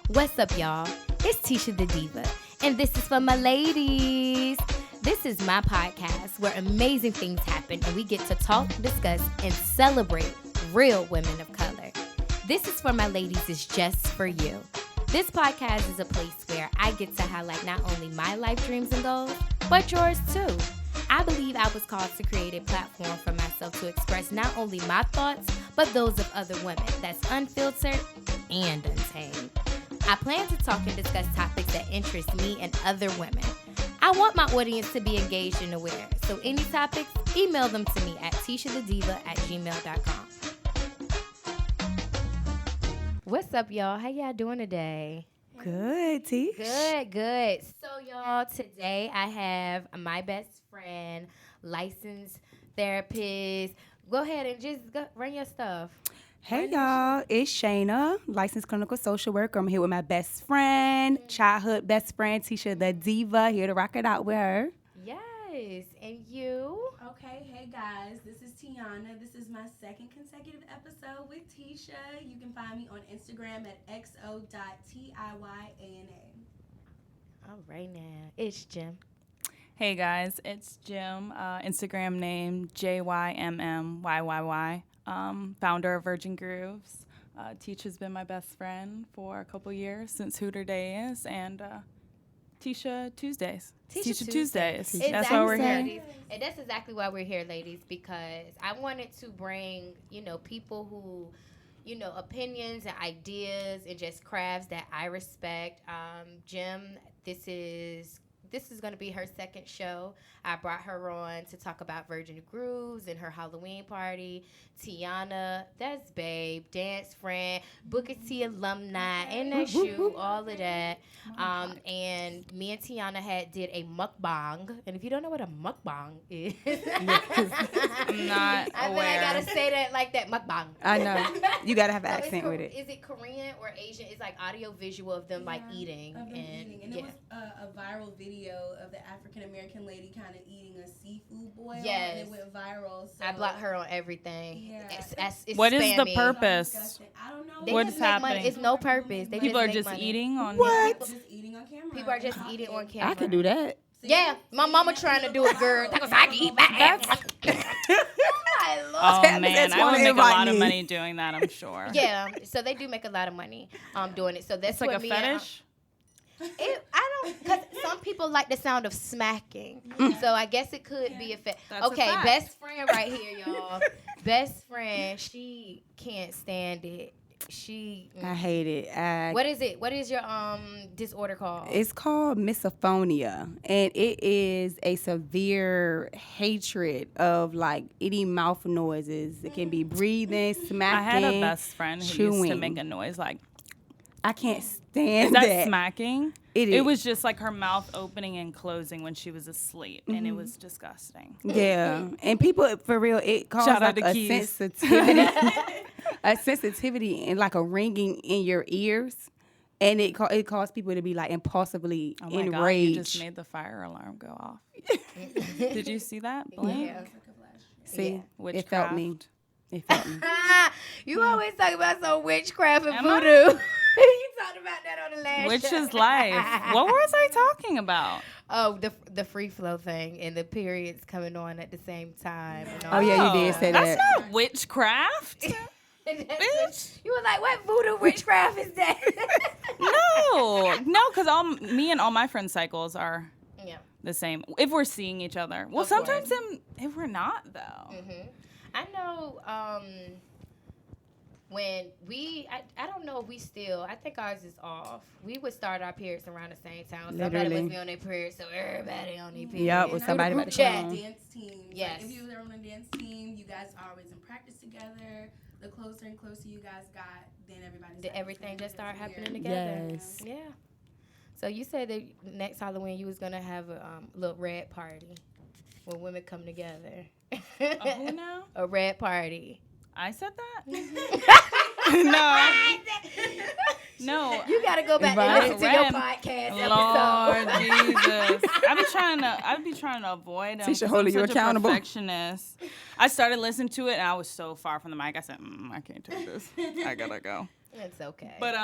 What's up, y'all? It's Tisha the Diva, and this is for my ladies. This is my podcast where amazing things happen and we get to talk, discuss, and celebrate real women of color. This is for my ladies is just for you. This podcast is a place where I get to highlight not only my life dreams and goals, but yours too. I believe I was called to create a platform for myself to express not only my thoughts, but those of other women that's unfiltered and untamed. I plan to talk and discuss topics that interest me and other women. I want my audience to be engaged and aware, so any topics, email them to me at tishadiva@gmail.com. What's up, y'all? How y'all doing today? Good, Tish. Good. So, y'all, today I have my best friend, licensed therapist. Go ahead and just run your stuff. Hey, y'all. It's Shayna, licensed clinical social worker. I'm here with my best friend, childhood best friend, Tisha the Diva, here to rock it out with her. Yes. And you? Okay, hey guys, this is Tiana. This is my second consecutive episode with Tisha. You can find me on Instagram at xo.tiyana. All right, now. It's Jim. Hey guys, it's Jim. Instagram name JYMMYYY. Founder of Virgin Grooves. Tisha's been my best friend for a couple years since Hooter Days and Tisha Tuesdays. Tisha Tuesdays. That's why we're here. Ladies. And that's exactly why we're here, ladies, because I wanted to bring, people who, opinions and ideas and just crafts that I respect. Jim, this is going to be her second show. I brought her on to talk about Virgin Grooves and her Halloween party. Tiana, that's babe, dance friend, Booker T alumni, and that shoe, all of that. And me and Tiana did a mukbang. And if you don't know what a mukbang is, I'm not aware. I gotta say that like that, mukbang. I know. You got to have an So accent with it. Is it Korean or Asian? It's like audio visual of them like eating. And yeah. it was a viral video of the African American lady kind of eating a seafood boil. Yes. And it went viral. So I blocked her on everything. Yeah. It's What is the spammy. purpose? I don't know. They What just is make happening? money. It's no purpose. They People are make just money. eating on What? Just eating on camera. People are just eating on camera. I could do that. Yeah, my mama trying to do it, girl. That was I can eat my ass. I love Oh that. man, I would make a lot of money doing that, I'm sure. Yeah, so they do make a lot of money doing it. So that's It's like what a me fetish? because some people like the sound of smacking. So I guess it could be a fit. That's a Okay, fact. best friend right here, y'all. Best friend, she can't stand it. I hate it. What is it? What is your disorder called? It's called misophonia, and it is a severe hatred of like eating mouth noises. It can be breathing, I smacking. had a best friend who used to make a noise like, I can't stand is that smacking? It It is. was just like her mouth opening and closing when she was asleep, and it was disgusting. Yeah, and people for real, it causes Shout out like to a Keys. sensitivity, a sensitivity and like a ringing in your ears, and it caused people to be like impulsively Oh my enraged. God, you just made the fire alarm go off. Did you see that? Blink? Yeah. See, Yeah. it felt me. It felt me. You always talk about some witchcraft and Am I? voodoo. You talked about that on the last Which show. is life. What was I talking about? Oh, the free flow thing and the periods coming on at the same time. And all Oh yeah, you did Oh, say that's that. not witchcraft. Bitch. You were like, what voodoo witchcraft is that? No, because me and all my friends' cycles are Yeah. the same. If we're seeing each other. Well, Of sometimes course. if we're not, though. I know when I don't know if we still, I think ours is off. We would start our periods around the same time. Somebody Literally. must be on their period, so everybody on their period. Yep, with somebody about to chat. come on. Dance team. Yes. Like if you were on a dance team, you guys are always in practice together. The closer and closer you guys got, then Everything just started happening together. Yes. Yeah. So you said that next Halloween you was gonna have a little red party where women come together. Who now? A red party. I said that? No. You gotta go back Right. and listen to your Red. podcast Lord episode. Jesus. I be trying to avoid them. Tisha 'cause I'm holding you such a accountable. perfectionist. I started listening to it and I was so far from the mic. I said, I can't take this. I gotta go. It's okay. But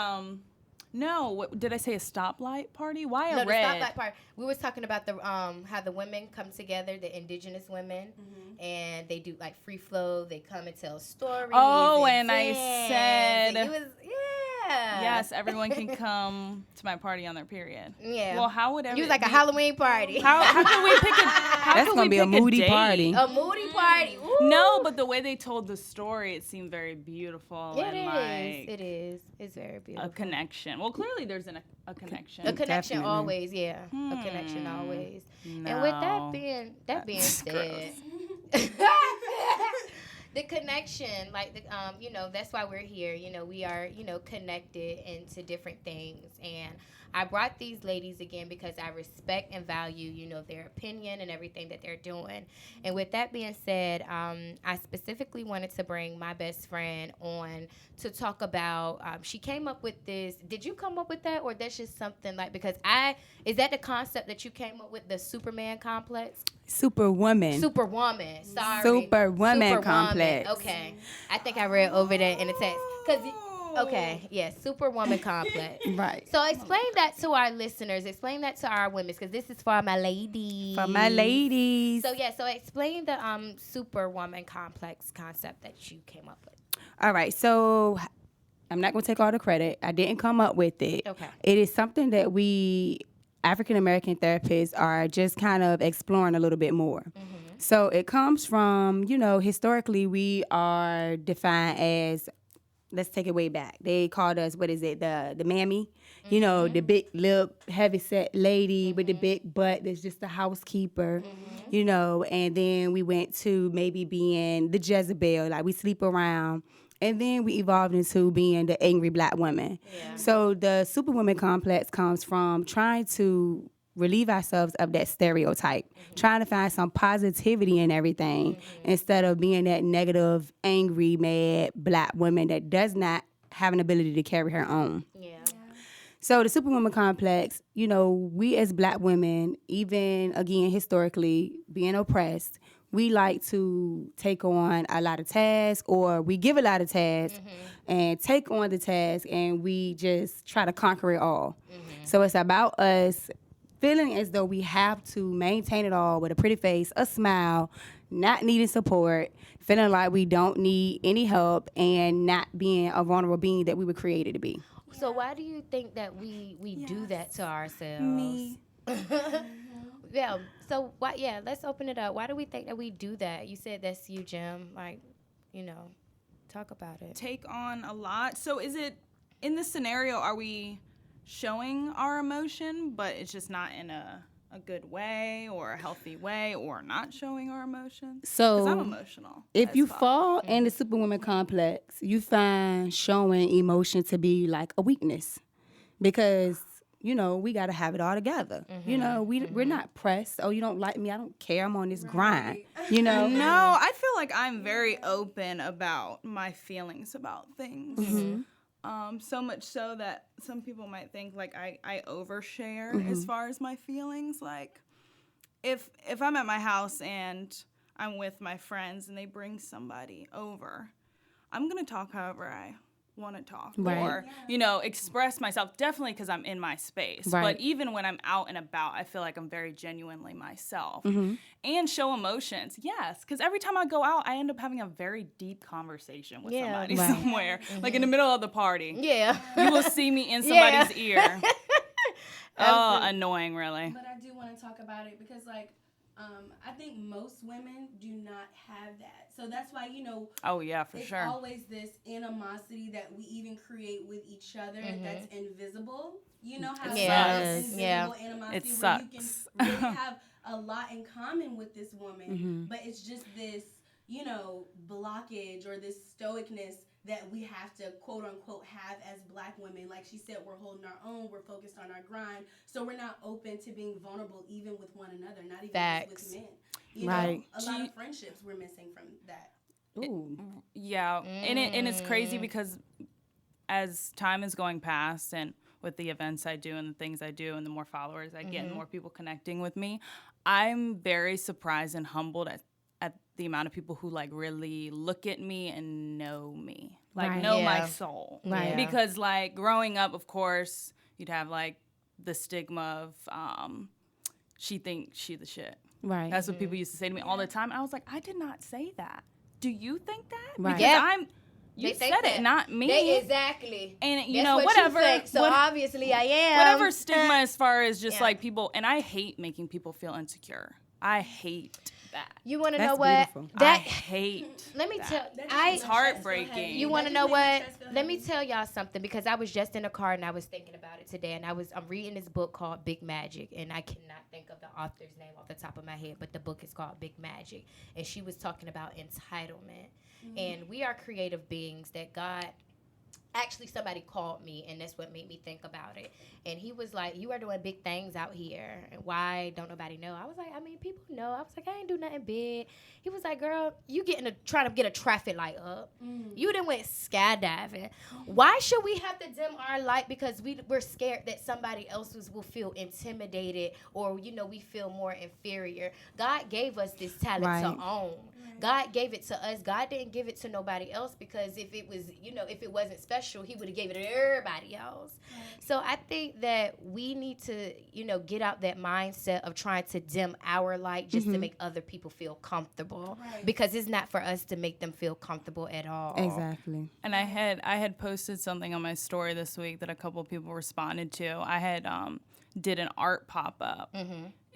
No, what, did I say a stoplight party? Why a No, red? the stoplight part. We was talking about the how the women come together, the indigenous women, and they do like free flow. They come and tell stories. Oh, and I said, it was yes, everyone can come to my party on their period. Yeah. Well, how would You was like a Halloween party. How can we pick a? That's gonna be a moody party. A moody party. Ooh. No, but the way they told the story, it seemed very beautiful. It and is. like It is. It's very beautiful. a connection. Well, clearly there's a connection. A connection Definitely. always, yeah. A connection always. No. And with that being said, the connection, like you know, that's why we're here. You know, we are, you know, connected into different things, and I brought these ladies again because I respect and value, you know, their opinion and everything that they're doing. And with that being said, I specifically wanted to bring my best friend on to talk about. She came up with this. Did you come up with that, or that's just something like is that the concept that you came up with, the Superman complex? Superwoman. Superwoman. Sorry. Superwoman complex. Okay. I think I read over that in the text. Okay, yeah, Superwoman complex. Right. So explain that to our listeners. Explain that to our women, because this is for my ladies. For my ladies. So explain the Superwoman complex concept that you came up with. All right. So I'm not going to take all the credit. I didn't come up with it. Okay. It is something that we African American therapists are just kind of exploring a little bit more. So it comes from, you know, historically we are defined as, let's take it way back. They called us, what is it, the mammy? You know, the big lip, heavy set lady with the big butt that's just the housekeeper, you know. And then we went to maybe being the Jezebel, like we sleep around. And then we evolved into being the angry black woman. Yeah. So the Superwoman complex comes from trying to relieve ourselves of that stereotype, trying to find some positivity in everything instead of being that negative, angry, mad black woman that does not have an ability to carry her own. Yeah. So the Superwoman complex, you know, we as black women, even again historically being oppressed, we like to take on a lot of tasks, or we give a lot of tasks and take on the task, and we just try to conquer it all. So it's about us feeling as though we have to maintain it all with a pretty face, a smile, not needing support, feeling like we don't need any help, and not being a vulnerable being that we were created to be. So why do you think that we do that to ourselves? Me. Yeah. So why? Yeah. Let's open it up. Why do we think that we do that? You said that's you, Jim. Like, you know, talk about it. Take on a lot. So is it, in this scenario, are we showing our emotion, but it's just not in a good way or a healthy way, or not showing our emotions? So 'cause I'm emotional. if you fall in the Superwoman complex, you find showing emotion to be like a weakness, because you know, we got to have it all together. You know, we're not pressed. Oh, you don't like me? I don't care. I'm on this grind. You know? No, I feel like I'm very open about my feelings about things. So much so that some people might think like I overshare as far as my feelings. Like if I'm at my house and I'm with my friends and they bring somebody over, I'm going to talk however I want to talk, or you know, express myself, definitely because I'm in my space. But even when I'm out and about, I feel like I'm very genuinely myself and show emotions. Yes, because every time I go out, I end up having a very deep conversation with somebody somewhere, like in the middle of the party. Yeah, you will see me in somebody's ear. Oh, annoying, really. But I do want to talk about it because, like, I think most women do not have that. So that's why, you know, oh yeah, for sure, always this animosity that we even create with each other that's invisible. You know how invisible animosity it where sucks. you can really have a lot in common with this woman, but it's just this, you know, blockage or this stoicness that we have to quote unquote have as black women. Like she said, we're holding our own, we're focused on our grind, so we're not open to being vulnerable even with one another, not even just with men. You know, a lot of friendships we're missing from that. Ooh. Yeah, and it's crazy because as time is going past, and with the events I do and the things I do and the more followers I get and more people connecting with me, I'm very surprised and humbled at the amount of people who like really look at me and know me. like Right. know Yeah. my soul. Right. Because like growing up, of course, you'd have like the stigma of she thinks she the shit. Right. That's what people used to say to me all the time. I was like, I did not say that. Do you think that? Right. Because Yeah. you They said think it, that. not me. Exactly. And you That's know, what whatever. You think, so obviously I am. Whatever stigma as far as just Yeah. like people, and I hate making people feel insecure. I hate that. You want to That's know what? beautiful. I hate Let me that. tell. It's heartbreaking. You want to know what? Let me tell y'all something, because I was just in the car and I was thinking about it today, and I'm reading this book called Big Magic, and I cannot think of the author's name off the top of my head, but the book is called Big Magic, and she was talking about entitlement, and we are creative beings that God. Actually, somebody called me, and that's what made me think about it. And he was like, you are doing big things out here. And why don't nobody know? I was like, I mean, people know. I was like, I ain't do nothing big. He was like, girl, you trying to get a traffic light up. You done went skydiving. Why should we have to dim our light because we're scared that somebody else will feel intimidated, or, you know, we feel more inferior? God gave us this talent to own. God gave it to us. God didn't give it to nobody else, because if it was, you know, if it wasn't special, he would have gave it to everybody else. So I think that we need to, you know, get out that mindset of trying to dim our light just to make other people feel comfortable, because it's not for us to make them feel comfortable at all. Exactly. And I had posted something on my story this week that a couple of people responded to. I had did an art pop-up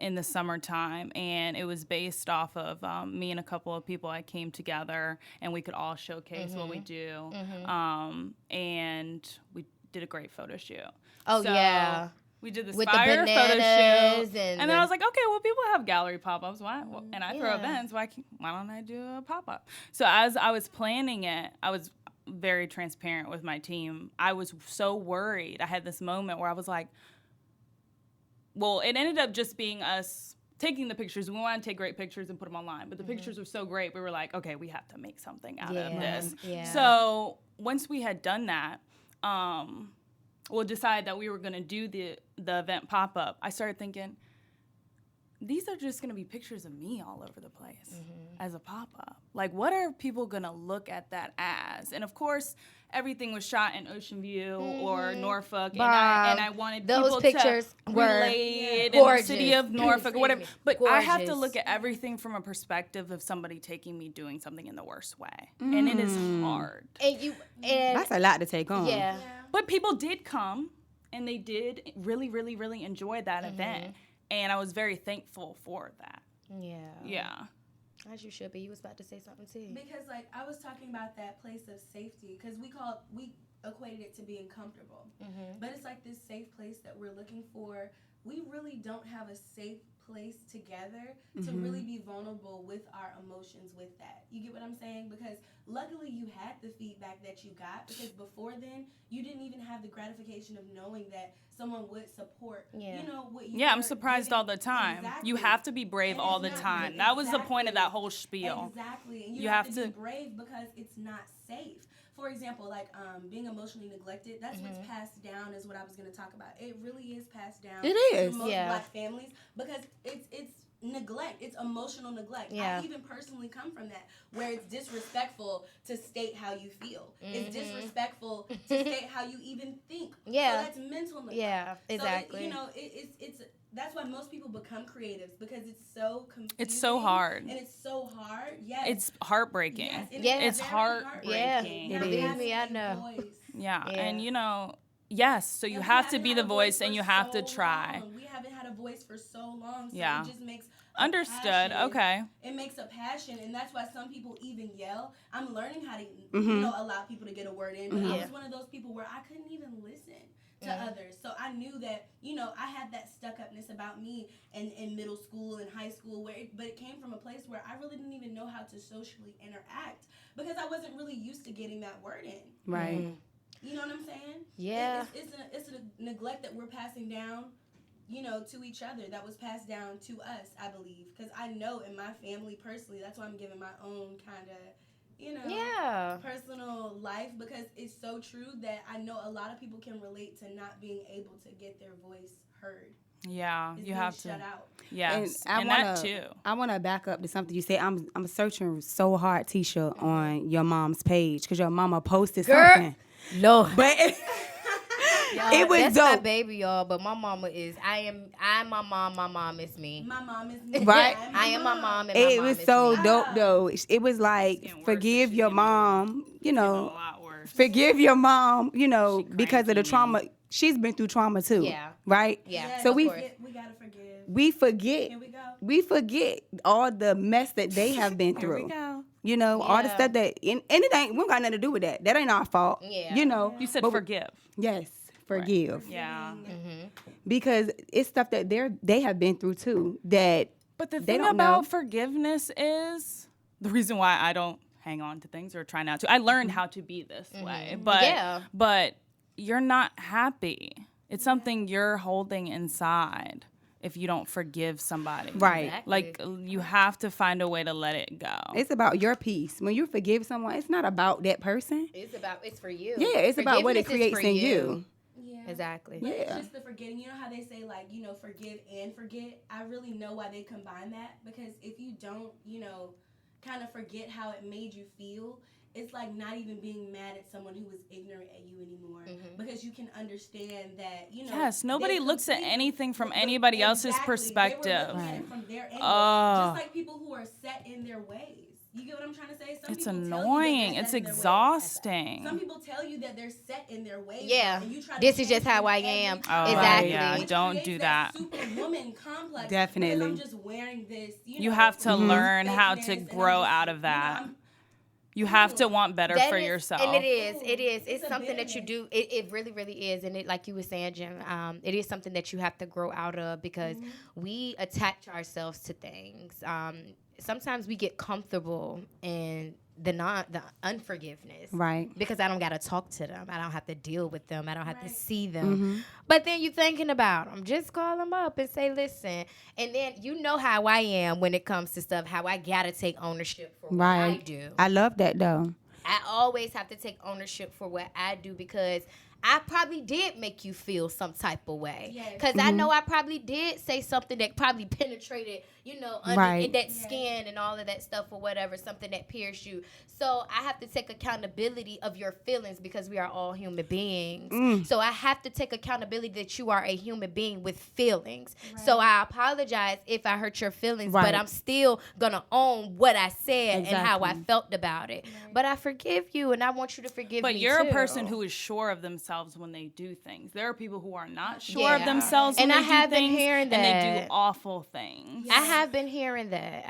in the summertime, and it was based off of me and a couple of people. I came together, and we could all showcase what we do, and we did a great photo shoot. Oh, So yeah. we did this With the fire photo bananas shoot, and then I was like, okay, well, people have gallery pop-ups, and I throw Yeah. events, why don't I do a pop-up? So as I was planning it, I was very transparent with my team. I was so worried. I had this moment where I was like, well, it ended up just being us taking the pictures. We wanted to take great pictures and put them online, but the pictures were so great, we were like, okay, we have to make something out of this. Yeah. So once we had done that, we'll decide that we were going to do the event pop-up. I started thinking, these are just going to be pictures of me all over the place as a pop-up. Like, what are people going to look at that as? And, of course, everything was shot in Ocean View or Norfolk, and I wanted those people pictures to were relate in the city of gorgeous. Norfolk or whatever. But I have to Gorgeous. look at everything from a perspective of somebody taking me doing something in the worst way. And it is hard. And That's a lot to take on. yeah. But people did come, and they did really, really, really enjoy that event. And I was very thankful for that. Yeah. Yeah. As you should be. You was about to say something too. Because, like, I was talking about that place of safety, because we equated it to being comfortable. But it's like this safe place that we're looking for. We really don't have a safe place together to really be vulnerable with our emotions with that. You get what I'm saying? Because luckily you had the feedback that you got, because before then you didn't even have the gratification of knowing that someone would support, you know, what you I'm were surprised giving. all the time. Exactly. You have to be brave And all the it's not- time. That was the point of that whole spiel. Exactly. And You have to to- be brave because it's not safe. For example, like being emotionally neglected, that's what's passed down is what I was going to talk about. It really is passed down It is. to most Yeah. Black families, because it's neglect. It's emotional neglect. Yeah. I even personally come from that, where it's disrespectful to state how you feel. It's disrespectful to state how you even think. Yeah. So that's mental neglect. Yeah, exactly. So you know, it's that's why most people become creatives, because it's so confusing. It's so hard. And it's so hard. Yes. It's heartbreaking. Yes, it Yeah. is It's very heartbreaking. Yeah. Now Believe having me, I a know. voice. Yeah. Yeah. And, you know, yes, so you have to be the voice and you have to try. We haven't had a voice for so long, so Yeah. it just makes a Understood. passion. Okay. It makes a passion, and that's why some people even yell. I'm learning how to, you know, allow people to get a word in. But I was one of those people where I couldn't even listen to others. So I knew that, you know, I had that stuck-upness about me in middle school and high school, but it came from a place where I really didn't even know how to socially interact, because I wasn't really used to getting that word in. Right. You know what I'm saying? Yeah. It's a neglect that we're passing down, you know, to each other, that was passed down to us, I believe. Because I know in my family personally, that's why I'm giving my own kind of, you know, personal life, because it's so true that I know a lot of people can relate to not being able to get their voice heard. Yeah, It's you being have to. shut out. Yes, and that too. I wanna back up to something you said. I'm searching so hard, Tisha, on your mom's page because your mama posted something. Lord. But Y'all, it was that's dope. my baby, y'all. But my mama is. I'm my mom. My mom is me. My mom is me. Right. I am my mom, and my It mom was is so me. dope though. It was like getting worse. forgive She's your getting mom, you A know, lot worse. forgive your mom, you know, She because of the cranky trauma. me. She's been through trauma too. Yeah. Right? Yeah. Yes, So of we course. we gotta forgive. we forget. Here we go. We forget all the mess that they have been Here through. we go. You know, all the Yeah. stuff that and it ain't we don't got nothing to do with that. That ain't our fault. Yeah. You know. You said But forgive. yes, forgive. Yeah. Because it's stuff that they have been through too that But the they thing don't about know. forgiveness is the reason why I don't hang on to things or try not to. I learned how to be this way, but Yeah. but you're not happy. It's something you're holding inside if you don't forgive somebody. Right. Exactly. Like you have to find a way to let it go. It's about your peace. When you forgive someone, it's not about that person. It's for you. Yeah, it's about what it Forgiveness is creates for in you. Yeah. Exactly. But Yeah. it's just the forgetting. You know how they say, like, you know, forgive and forget? I really know why they combine that. Because if you don't, you know, kind of forget how it made you feel, it's like not even being mad at someone who was ignorant at you anymore. Because you can understand that, you know. Yes, nobody they looks at completely- anything from anybody else's Exactly. They were perspective. looking at it from their angle. Oh. Just like people who are set in their ways. You get what I'm trying to say? Some It's people tell you that annoying. they're It's set in their ways. exhausting. Some people tell you that they're set in their ways. Yeah. And you try to This is change just how them I every am. time. Exactly. Yeah, Which don't creates do that. Superwoman complex. Definitely. Because I'm just wearing this. You have to learn how to fakeness, and I'm grow just, out of you know, that. I'm- You have to want better That for is- yourself. And it is. It's It's a something that you do. It really, really is. And it, like you were saying, Jim, it is something that you have to grow out of because we attach ourselves to things. Sometimes we get comfortable in the unforgiveness. Right. Because I don't got to talk to them. I don't have to deal with them. I don't have to Right. see them. But then you thinking about them. Just call them up and say, listen. And then you know how I am when it comes to stuff, how I got to take ownership for what I Right. do. I love that though. I always have to take ownership for what I do because I probably did make you feel some type of way. Yes. Because I know I probably did say something that probably penetrated, you know, under Right. that skin and all of that stuff or whatever, something that pierced you. So I have to take accountability of your feelings because we are all human beings. So I have to take accountability that you are a human being with feelings. So I apologize if I hurt your feelings, Right. but I'm still going to own what I said and how I Exactly. felt about it. But I forgive you and I want you to forgive me But you're too. a person who is sure of themselves when they do things. There are people who are not sure Yeah. of themselves And when I they do have been things, hearing and they that. do awful things. I have been hearing that.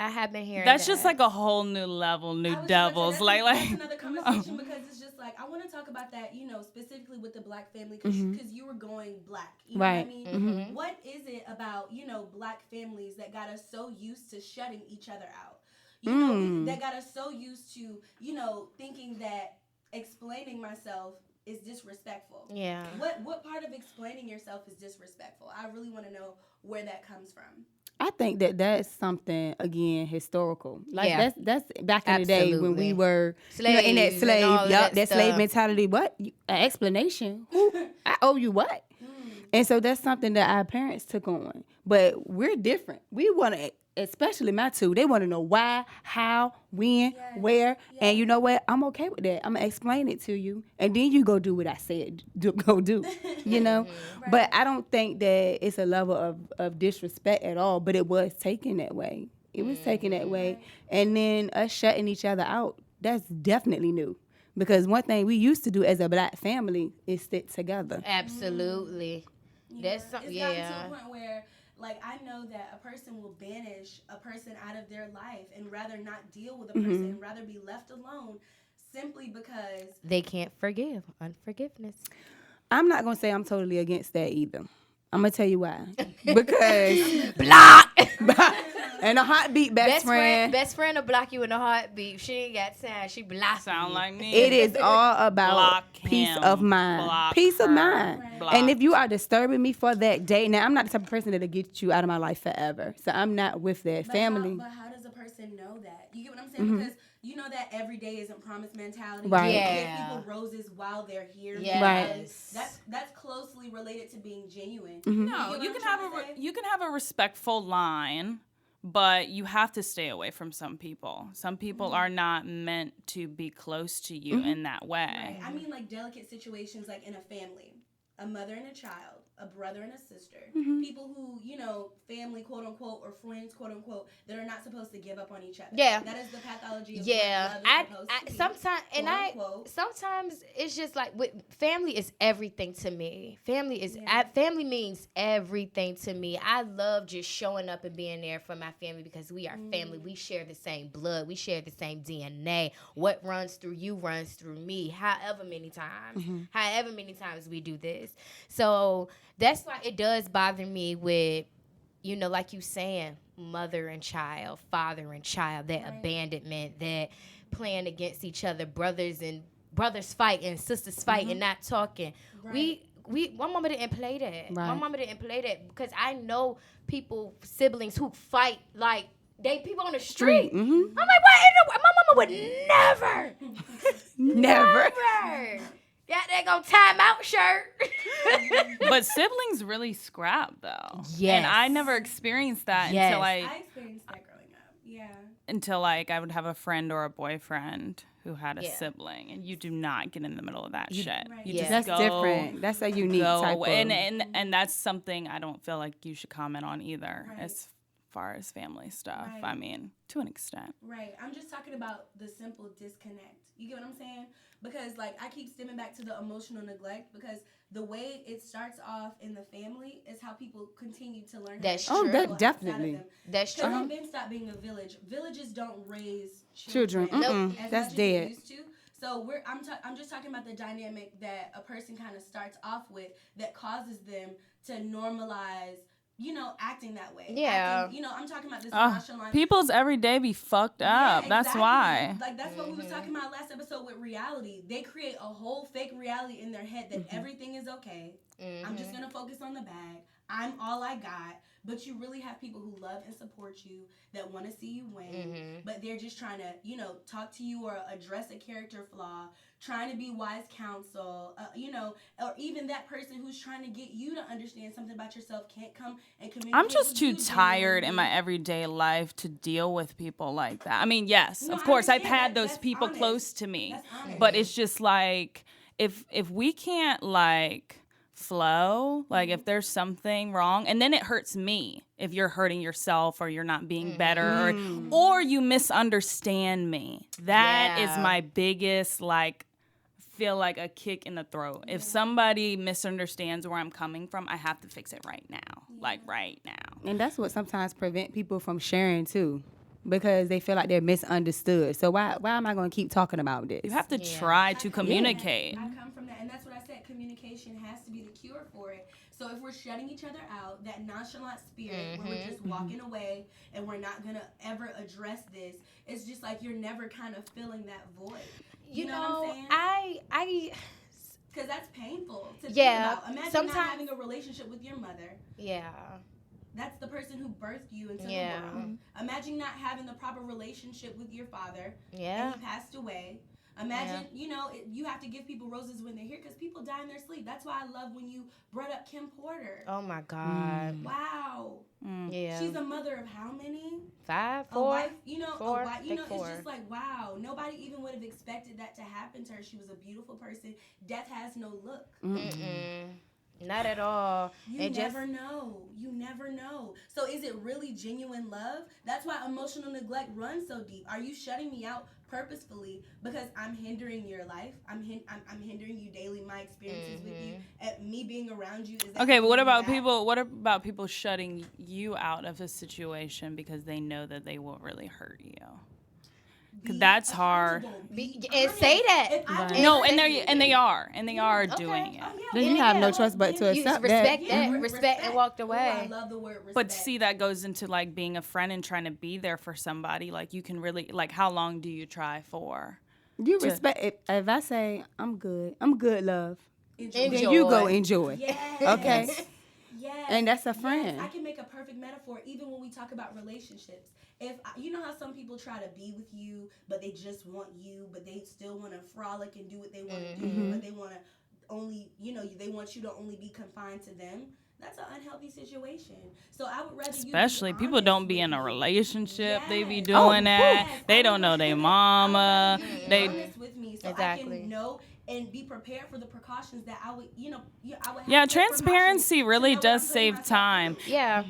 That's just like a whole new level, new I was just devils. about to say, Like that's another conversation because it's just like I want to talk about that, you know, specifically with the black family because you were going black. You know Right. what I mean? What is it about, you know, black families that got us so used to shutting each other out? You know, that got us so used to, you know, thinking that explaining myself is disrespectful. Yeah. What part of explaining yourself is disrespectful? I really want to know where that comes from. I think that that's something again historical. Like Yeah. that's back in the day when Absolutely. we were you know, in that Slaves and slave, all of that that slave stuff. mentality. What an explanation? Who I owe you what? And so that's something that our parents took on. But we're different. We want to, especially my two. They want to know why, how, when, where. And you know what? I'm okay with that. I'm gonna explain it to you, and then you go do what I said. Go do. You know. But I don't think that it's a level of disrespect at all. But it was taken that way. It was taken that way, and then us shutting each other out. That's definitely new. Because one thing we used to do as a black family is stick together. Absolutely. That's something. It's gotten to Yeah. a point where, like, I know that a person will banish a person out of their life and rather not deal with a person and rather be left alone simply because They can't forgive. Unforgiveness. I'm not gonna say I'm totally against that either. I'm gonna tell you why. Because Block. and a heartbeat, best friend. Best friend will block you in a heartbeat. She ain't got time. She block sound you. like me. It is all about Block peace him. of mind. Block Peace of her. mind. Block. And if you are disturbing me for that day, now I'm not the type of person that'll get you out of my life forever. So I'm not with that family. But how does a person know that? You get what I'm saying? Because you know that every day isn't promised mentality. Right. You Yeah. give people roses while they're here. Yes. Right. That's closely necessarily related to being genuine. No, you can have a respectful line, but you have to stay away from some people. Some people are not meant to be close to you in that way. Right. I mean, like delicate situations, like in a family, a mother and a child, a brother and a sister, people who, you know, family, quote unquote, or friends, quote unquote, that are not supposed to give up on each other. Yeah. That is the pathology of what love is supposed to be. Sometimes it's just like with family is everything to me. Family means everything to me. I love just showing up and being there for my family because we are family. We share the same blood. We share the same DNA. What runs through you runs through me. However many times we do this. So that's why it does bother me with, you know, like you saying, mother and child, father and child, that abandonment, that playing against each other, brothers fighting, sisters fighting, not talking. Right. My mama didn't play that. Right. My mama didn't play that because I know siblings who fight like people on the street. I'm like, what? My mama would never. Never. Yeah, they gonna time out shirt. But siblings really scrap though. Yes. And I never experienced that until I experienced that growing up. Yeah. Until like I would have a friend or a boyfriend who had a sibling, and you do not get in the middle of that shit. Right. You just that's go, different. That's a unique type of. And that's something I don't feel like you should comment on either. Right. As far as family stuff. Right. I mean, to an extent. Right. I'm just talking about the simple disconnect. You get what I'm saying? Because, like, I keep stemming back to the emotional neglect because the way it starts off in the family is how people continue to learn. That's true. That definitely. That's true. Because then stop being a village. Villages don't raise children. As that's much dead. As they used to. So I'm just talking about the dynamic that a person kind of starts off with that causes them to normalize, you know, acting that way. Yeah. I'm talking about this nonchalant. People's everyday be fucked up. Exactly. That's why. Like, that's what we was talking about last episode with reality. They create a whole fake reality in their head that everything is okay. I'm just going to focus on the bag. I'm all I got. But you really have people who love and support you, that want to see you win, but they're just trying to, you know, talk to you or address a character flaw, trying to be wise counsel, or even that person who's trying to get you to understand something about yourself can't come and communicate. I'm just too tired in my everyday life to deal with people like that. I mean, yes, of course, I've had those people honest. Close to me, but it's just like, if we can't, like, flow, like if there's something wrong, and then it hurts me if you're hurting yourself or you're not being better or you misunderstand me. That is my biggest, like, feel like a kick in the throat. If somebody misunderstands where I'm coming from, I have to fix it right now, like right now. And that's what sometimes prevent people from sharing too, because they feel like they're misunderstood. So why am I going to keep talking about this? You have to try to communicate. I come from that, and that's what I said. Communication has to be the cure for it. So if we're shutting each other out, that nonchalant spirit, where we're just walking away and we're not going to ever address this, it's just like you're never kind of filling that void. You know what I'm saying? Because that's painful to think about. Imagine not having a relationship with your mother. Yeah. That's the person who birthed you into the world. Imagine not having the proper relationship with your father. And he passed away. Imagine, you have to give people roses when they're here because people die in their sleep. That's why I love when you brought up Kim Porter. Oh, my God. Wow. Yeah. She's a mother of how many? 5, 4, a wife, 4, it's just like, wow. Nobody even would have expected that to happen to her. She was a beautiful person. Death has no look. Not at all. You never know. You never know. So is it really genuine love? That's why emotional neglect runs so deep. Are you shutting me out purposefully because I'm hindering your life? I'm hindering you daily, my experiences with you, at me being around you. Is that okay, but what about people? What about people shutting you out of a situation because they know that they won't really hurt you? Because that's hard. And say that. Right. No, and they are doing it. Oh, yeah. Then you have no choice but to accept respect that. Respect and walked away. Ooh, I love the word respect. But see, that goes into like being a friend and trying to be there for somebody. Like you can really, like, how long do you try for? You respect it. If I say I'm good, love. Enjoy. Then you go enjoy. Yes. Okay. Yes. And that's a friend. Yes. I can make a perfect metaphor even when we talk about relationships. You know how some people try to be with you, but they just want you, but they still want to frolic and do what they want to do, but they want to only, they want you to only be confined to them. That's an unhealthy situation. So I would rather especially you be people don't be in a relationship. They be doing that. Yes, they don't know their mama. They honest with me, so I can know and be prepared for the precautions that I would, I would have. Yeah, transparency really does save time. Yeah.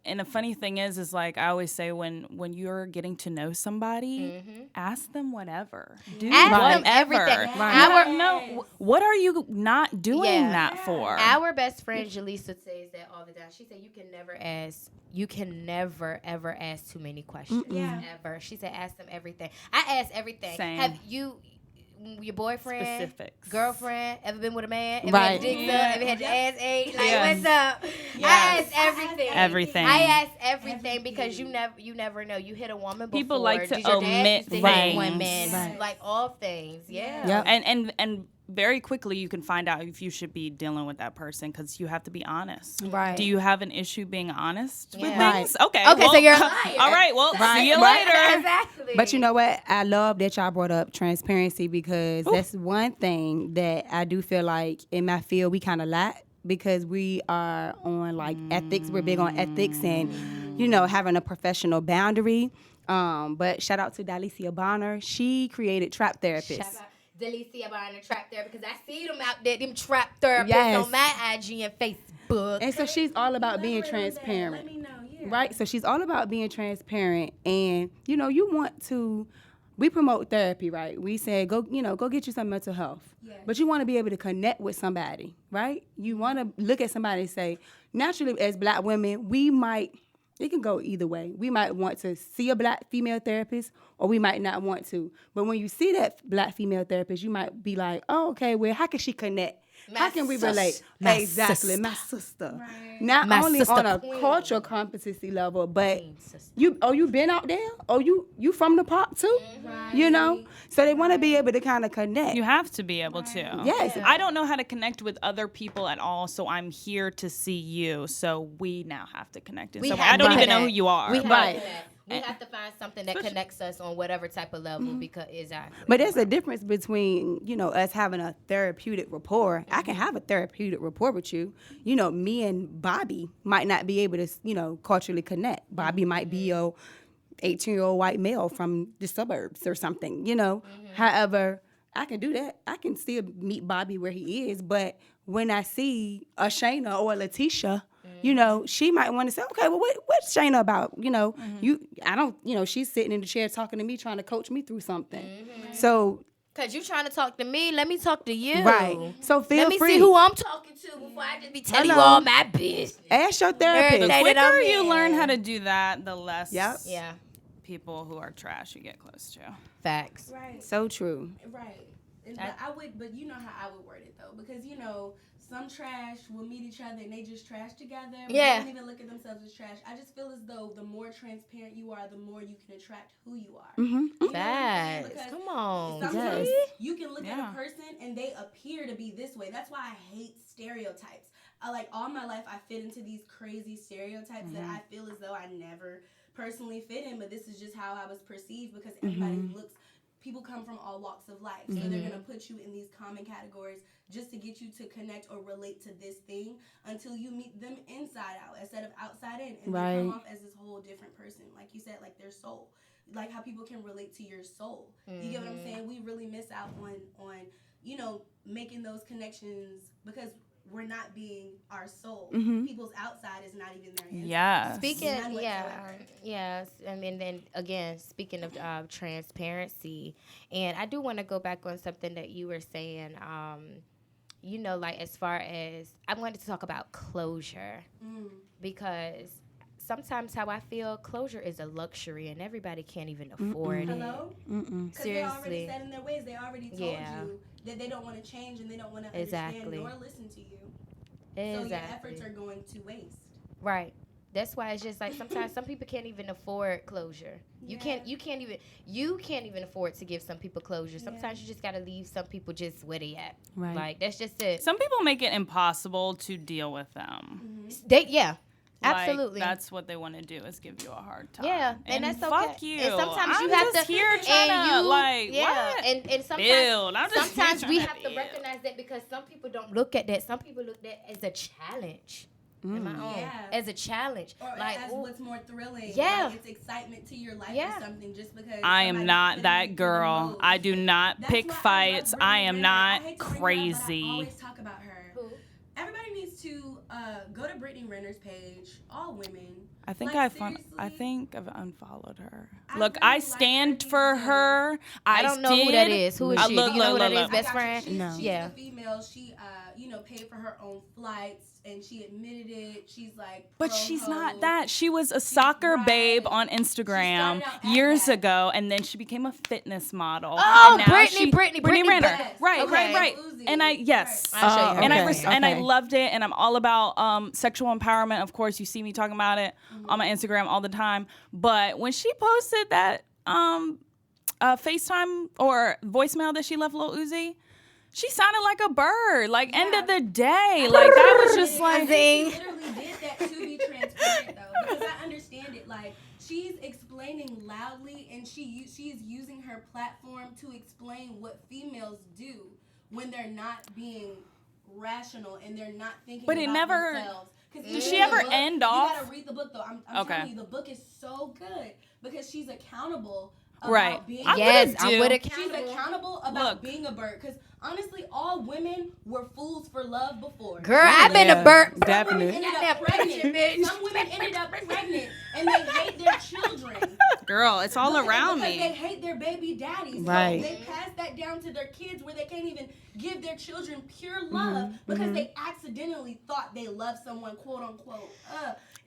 And the funny thing is like I always say, when you're getting to know somebody, ask them whatever. Ask them everything. What are you not doing that for? Our best friend Jaleesa says that all the time. She said you can never ever ask too many questions. Ever. She said ask them everything. I ask everything. Same. Have you, your boyfriend, specifics, girlfriend, ever been with a man? Ever Right. had dicks up? Ever had your ass ate? Like, what's up? Yes. I ask everything. Everything. I ask everything because you never know. You hit a woman before. People like to Did your dad omit used to hit things. women? Right. Like all things. Yeah. Yep. And very quickly you can find out if you should be dealing with that person because you have to be honest. Right. Do you have an issue being honest with Yeah. things? Okay. Okay, so you're a liar. All right. Well, see you Right. later. Exactly. But you know what? I love that y'all brought up transparency because that's one thing that I do feel like in my field we kind of lack because we are on like ethics. We're big on ethics and, having a professional boundary. But shout out to Dalicia Bonner. She created Trap Therapists. Shout out Delicia buying a trap therapist because I see them out there, them trap therapists Yes. on my IG and Facebook. And so she's all about being transparent. Let me know, yeah. Right? So she's all about being transparent. And, you want to, we promote therapy, right? We say, go get you some mental health. Yes. But you want to be able to connect with somebody, right? You want to look at somebody and say, naturally, as Black women, it can go either way. We might want to see a Black female therapist or we might not want to. But when you see that Black female therapist, you might be like, oh, okay, well, how can she connect? How can we relate? Exactly, my sister. Right. Not My only sister on a queen. cultural competency level, but Queen sister. you been out there? Oh, you from the pop too? Right. So they want to be able to kind of connect. You have to be able to. Yes. I don't know how to connect with other people at all, so I'm here to see you. So we now have to connect in some way. I don't even know who you are. We have Right. to connect. We have to find something that connects us on whatever type of level because exactly. But there's a difference between, us having a therapeutic rapport. I can have a therapeutic rapport with you. Me and Bobby might not be able to, culturally connect. Bobby might be a 18-year-old white male from the suburbs or something, However, I can do that. I can still meet Bobby where he is. But when I see a Shayna or a Letitia, she might want to say, okay, well, what's Shayna about? She's sitting in the chair talking to me, trying to coach me through something. So, Because you trying to talk to me, let me talk to you. right. So feel Let me free. see who I'm talking to before I just be telling you all my business. Ask your therapist. Everything. The Say that quicker I'm you in. learn how to do that, the less Yeah. people who are trash you get close to. Facts. Right. So true. Right. But you know how I would word it though, because some trash will meet each other and they just trash together. But Yeah. They don't even look at themselves as trash. I just feel as though the more transparent you are, the more you can attract who you are. Mm-hmm. You know what I'm saying? Facts. Because Come on. sometimes Yes. you can look Yeah. at a person and they appear to be this way. That's why I hate stereotypes. All my life I fit into these crazy stereotypes that I feel as though I never personally fit in, but this is just how I was perceived because everybody people come from all walks of life. So they're going to put you in these common categories just to get you to connect or relate to this thing until you meet them inside out instead of outside in. And they come off as this whole different person. Like you said, like their soul. Like how people can relate to your soul. You get what I'm saying? We really miss out on making those connections because we're not being our soul. People's outside is not even their inside. Yes. Speaking, None whatsoever. yes. I mean, then again, speaking of transparency, and I do want to go back on something that you were saying. Like as far as I wanted to talk about closure because sometimes how I feel closure is a luxury and everybody can't even afford it. Hello? Because they already Seriously. set in their ways. They already told you that they don't want to change and they don't want to understand nor listen to you. So your efforts are going to waste. Right. That's why it's just like sometimes some people can't even afford closure. You can't even afford to give some people closure. Sometimes you just gotta leave some people just where they at. Right. Like that's just it. Some people make it impossible to deal with them. Absolutely. Like, that's what they want to do is give you a hard time. Yeah, and that's okay. Fuck you. And sometimes I'm you have just to here trying to what? And sometimes build. I'm just sometimes we here have to trying to recognize that because some people don't look at that. Some people look at that as a challenge. Am I on? Yeah. As a challenge, Or like as what's more thrilling. Yeah. Like it's excitement to your life Yeah. or something just because. I am somebody not put it that in girl. the I do not That's pick why I love fights. I Brittany am Renner. not I hate to bring her up, but I crazy. always talk about her. who? Everybody needs to go to Brittany Renner's page. All women. I think Like, I seriously? think I've unfollowed her. I Look, really I like stand her for these her. I don't know who that is. Who is she? Look, Do you know who that look, is? Best I got you. friend? She's, No. she's Yeah. a female. She, paid for her own flights and she admitted it. She's like, But she's pro-ho. not that. She was a soccer right. babe on She Instagram started out as years that. ago, and then she became a fitness model. Oh, And now Brittany Renner. Best. Right, Okay. right. Uzi. And yes. Right. I'll show you her. And Okay, and I okay. loved it, and I'm all about sexual empowerment. Of course, you see me talking about it on my Instagram all the time. But when she posted that FaceTime or voicemail that she left Lil Uzi, she sounded like a bird. Like end of the day, like that was just like. She literally did that to be transparent though, because I understand it. Like she's explaining loudly, and she is using her platform to explain what females do when they're not being rational and they're not thinking But it about never- themselves. Does she ever end You off? gotta read the book though. I'm Okay. telling you, the book is so good because she's accountable about Right. being I'm Yes, gonna I'm with do- She's accountable. accountable about Look. being a bird. Because honestly, all women were fools for love before. Girl, I've been Yeah. a bird. Some Definitely. women ended up pregnant. Some women ended up pregnant and they hate their children. Girl, it's all around Because they me. hate their baby daddies. Right. So they pass that down to their kids where they can't even give their children pure love because they accidentally thought they loved someone, quote unquote.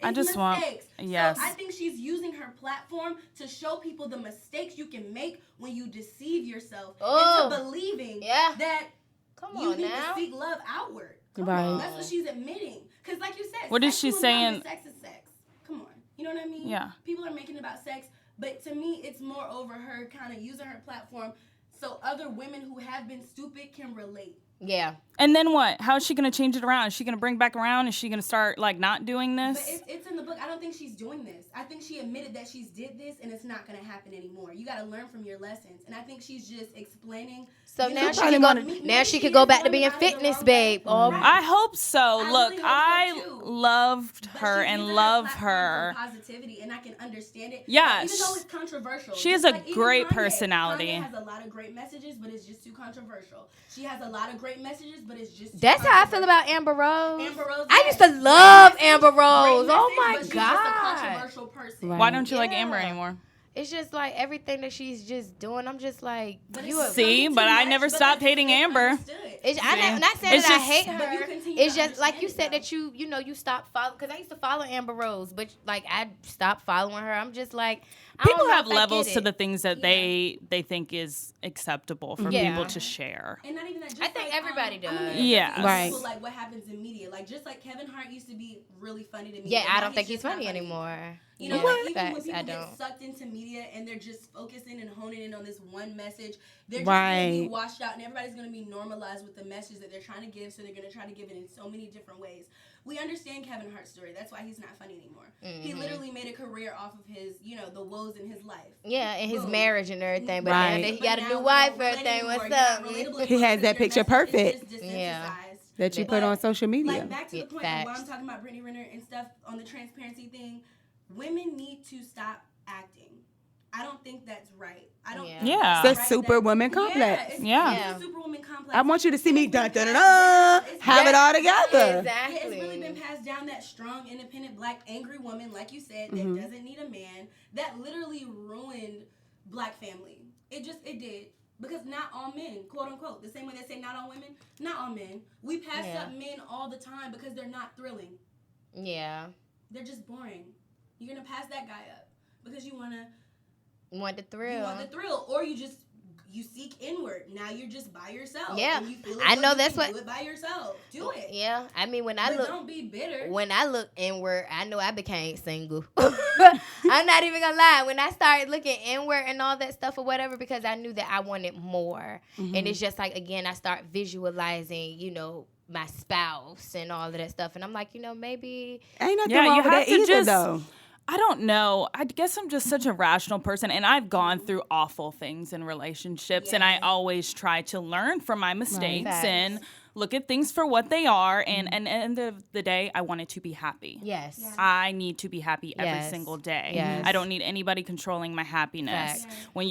I It's just want- mistakes. yes. So I think she's using her platform to show people the mistakes you can make when you deceive yourself Oh. into believing Yeah. that Come you on need now. to seek love outward. Right. That's what she's admitting. Because like you said, What is she sexual saying? empowerment, sex is sex. Come on. You know what I mean? Yeah. People are making it about sex, but to me, it's more over her kind of using her platform so other women who have been stupid can relate. Yeah. And then what? How is she gonna change it around? Is she gonna bring back around? Is she gonna start like not doing But this? it's in the book. I don't think she's doing this. I think she admitted that she's did this and it's not going to happen anymore. You got to learn from your lessons. And I think she's just explaining. So you now know, she probably can go. wanna- Now she could go is back to going being about it the fitness wrong babe. way. Oh, Right. I hope so. I Look, really hope so, I too. loved But her she's and using love platform her. for positivity, and I can understand it. Yes. But even though it's controversial, She has just a like even great Kanye. personality. Kanye has a lot of great messages, but it's just too controversial. She has a lot of great messages, but it's just too that's how I feel controversial. about Amber Rose. Amber Rose. I yes. used to Great love message, Amber great Rose. Oh message, my but she's just a God. controversial person. Right. Why don't you like Yeah. Amber anymore? It's just like everything that she's just doing. I'm just like, But you. it's See, becoming but too I much, never but stopped that's hating Amber. understood. I'm not saying It's that I just- hate But you her. continue It's to just like you understand said it, that you stopped following, because I used to follow Amber Rose, but like I stopped following her. I'm just like, I don't People know have if I levels get to it. the things that they think is acceptable for Yeah. people to share. And not even that. Just I think like, everybody I'm does. gonna Yeah. example, Right. Like what happens in media. Like just like Kevin Hart used to be really funny to me. Yeah, and I now don't think he's just not funny anymore. You know, Yeah, like even when facts, people I get don't. sucked into media and they're just focusing and honing in on this one message, they're just Right. gonna be washed out, and everybody's gonna be normalized with the message that they're trying to give. So they're gonna try to give it in so many different ways. We understand Kevin Hart's story. That's why he's not funny anymore. He literally made a career off of his, the woes in his life. Yeah, and his Boom. marriage and everything. But Right. now that he But got a now new we wife, don't let everything, anymore. what's You're not up? relatable He anymore has that because picture your message is perfect. just Yeah. desensitized. That you But, put on social media. Like back to the point of why Facts. I'm talking about Brittany Renner and stuff on the transparency thing, women need to stop acting. I don't think that's right. I don't. Yeah. think Yeah. that's It's right Superwoman that- Complex. it's Yeah. a Superwoman complex. I want you to see me It's been dun dun dun passed dun. down. It's Have been- it all together. Exactly. It's really been passed down, that strong, independent, black, angry woman, like you said, that Mm-hmm. doesn't need a man, that literally ruined black family. It did. Because not all men, quote unquote, the same way they say not all women, not all men. We pass Yeah. up men all the time because they're not thrilling. Yeah. They're just boring. You're going to pass that guy up because you want Want the thrill. You want the thrill, or you seek inward. Now you're just by yourself. Yeah. And you feel I as know though you that's can what- do it by yourself. Do it. Yeah. I mean, when I But look. don't be bitter. When I look inward, I know I became single. I'm not even gonna lie. When I started looking inward and all that stuff or whatever, because I knew that I wanted more. And it's just like, again, I start visualizing, my spouse and all of that stuff. And I'm like, maybe. Ain't nothing wrong with that either, though. I don't know. I guess I'm just such a rational person, and I've gone through awful things in relationships, and I always try to learn from my mistakes and look at things for what they are. And at the end of the day, I want it to be happy. Yes. I need to be happy every single day. Yes. I don't need anybody controlling my happiness. Facts. When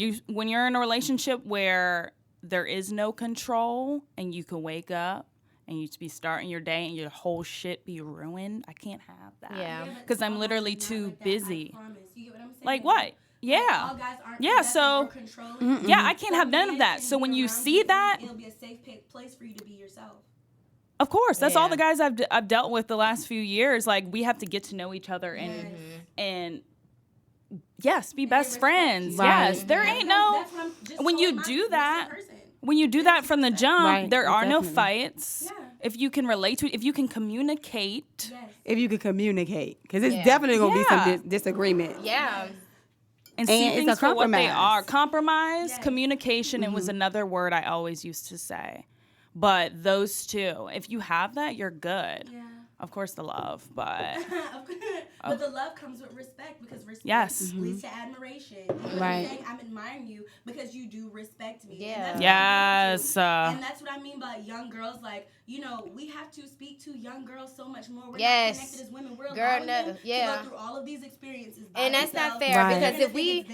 you're in a relationship where there is no control and you can wake up and you be starting your day and your whole shit be ruined, I can't have that. Yeah. Because I'm literally too busy. I promise. You get what I'm saying? Like what? Yeah. All guys aren't So controlling. yeah, I can't have none of that. So when you see that, it'll be a safe place for you to be yourself. of course, that's all the guys I've dealt with the last few years. Like, we have to get to know each other and yes, be best friends. Right. Yes, there ain't no. When you do that. When you do that from the jump, there are no fights. Yeah. If you can relate to it, if you can communicate. Yes. If you can communicate. Because it's definitely going to be some disagreement. Yeah. And see it's things a for what they compromise. are. Compromise, communication, it was another word I always used to say. But those two, if you have that, you're good. Yeah. Of course, the love, but... But the love comes with respect, because respect leads to admiration. You know what I'm saying? I'm admiring you because you do respect me. Yeah. And Yes. and that's what I mean by young girls. Like, we have to speak to young girls so much more. We're not connected as women. We're allowing them to go through all of these experiences by and that's themselves. not fair because if we...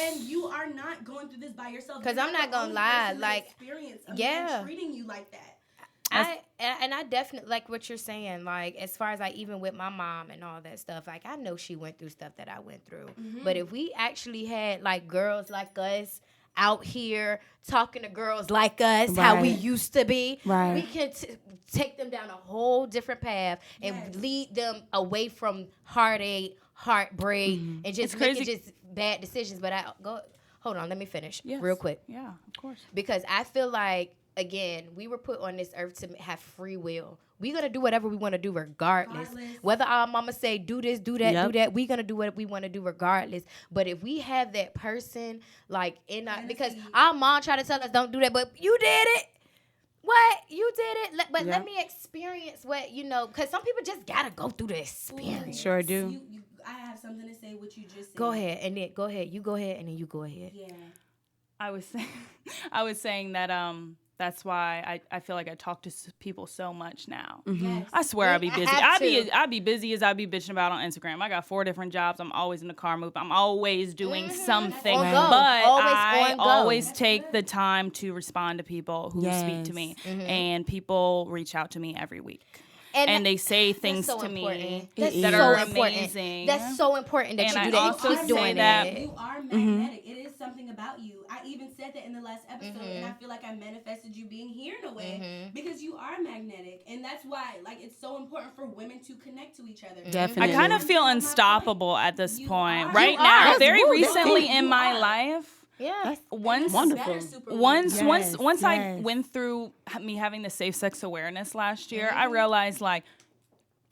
And you are not going through this by yourself. Because I'm not going to lie. Like, experience of them treating you like that. I definitely like what you're saying, like as far as like even with my mom and all that stuff, like I know she went through stuff that I went through. But if we actually had like girls like us out here talking to girls like us, how we used to be, we can take them down a whole different path and lead them away from heartache, heartbreak, and just making just bad decisions. But hold on, let me finish real quick. Yeah, of course. Because I feel like, again, we were put on this earth to have free will. We're going to do whatever we want to do regardless. Whether our mama say do this, do that, do that, we're going to do what we want to do regardless. But if we have that person, like, because our mom tried to tell us don't do that, but you did it. What? You did it? But let me experience what, because some people just got to go through the experience. Sure do. I have something to say what you just said. Go ahead, and then go ahead. You go ahead, and then you go ahead. Yeah. I was saying that that's why I feel like I talk to people so much now. Yes. I swear I'd be busy. I'd be busy as I'd be bitching about on Instagram. I got 4 different jobs. I'm always in the car moving. I'm always doing something. But I always take the time to respond to people who speak to me. And people reach out to me every week. And they say things to me that are amazing. That's so important that you do that. You keep doing that. You are magnetic. It is something about you. I even said that in the last episode, and I feel like I manifested you being here in a way because you are magnetic, and that's why it's so important for women to connect to each other. Definitely. I kind of feel unstoppable at this point right now. Very recently in my life. Yeah, that's wonderful. Once I went through me having the safe sex awareness last year, I realized can't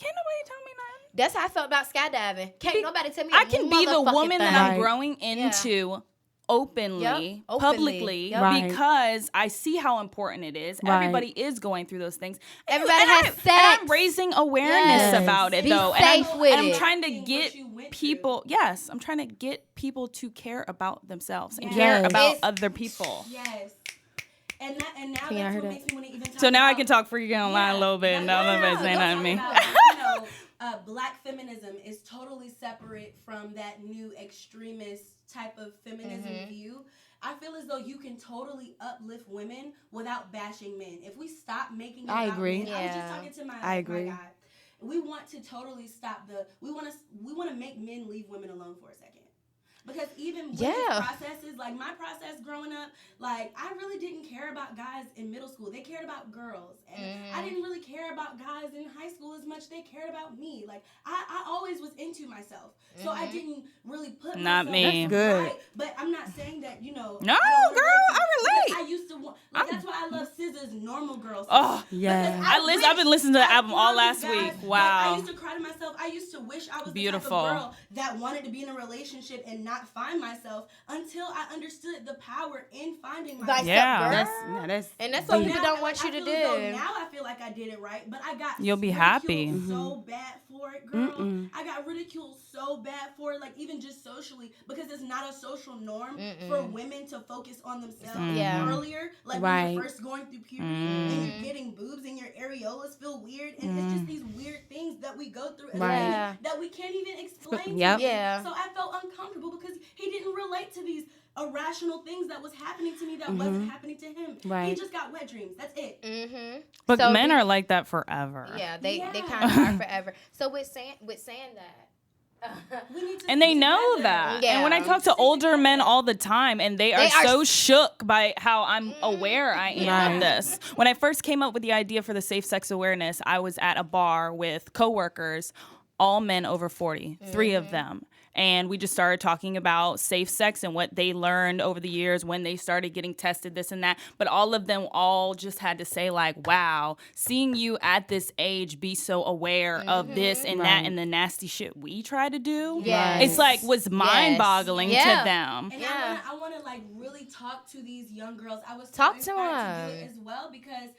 nobody tell me nothing. That's how I felt about skydiving. Can't nobody tell me. I can be the woman that I'm growing into openly, publicly, because I see how important it is. Everybody is going through those things. Everybody has sex. And I'm raising awareness about it, though. Safe with I'm trying to get people. Yes, I'm trying to get people to care about themselves and care about other people. Yes. And now that's what makes me want to even talk. So now I can talk freaking online a little bit, and now nobody's saying nothing to me. Black feminism is totally separate from that new extremist type of feminism view. I feel as though you can totally uplift women without bashing men. If we stop making it about men, I was just talking to my guy. We want to totally stop we want to make men leave women alone for a second. Because even with processes, like my process growing up, I really didn't care about guys in middle school. They cared about girls. And I didn't really care care about guys in high school as much they cared about me. Like, I always was into myself. So I didn't really put Not myself me. That's good. right. But I'm not saying that, you know. No, I girl, I relate. I used to want, like, that's why I love SZA's Normal Girl song. Oh, yeah. I've been listening to the album all last guys, week. like, Wow. I used to cry to myself. I used to wish I was Beautiful. the type of girl that wanted to be in a relationship and not find myself until I understood the power in finding myself. Yeah. That's what people don't want you I to feel as though do. now I feel like I did it right, but I got You'll be ridiculed happy. so bad for it, girl. I got ridiculed so bad for it, like even just socially, because it's not a social norm for women to focus on themselves earlier, like when you're first going through puberty and you're getting boobs and your areolas feel weird, and it's just these weird things that we go through as women that we can't even explain. Yep. To him. So I felt uncomfortable because he didn't relate to these irrational things that was happening to me that wasn't happening to him. He just got wet dreams. That's it. But So men are like that forever. Yeah, they kind of are forever. So with saying that, We need to And they stick know together. that. Yeah. And when I talk to older men all the time, and they are so shook by how I'm aware I am of this. When I first came up with the idea for the safe sex awareness, I was at a bar with coworkers, all men over 40, 3 of them. And we just started talking about safe sex and what they learned over the years when they started getting tested, this and that. But all of them all just had to say, like, wow, seeing you at this age be so aware of this and that and the nasty shit we try to do. Yes. It's like was mind-boggling to them. And I want to like really talk to these young girls. I was Talk so to inspired to do them. it as well because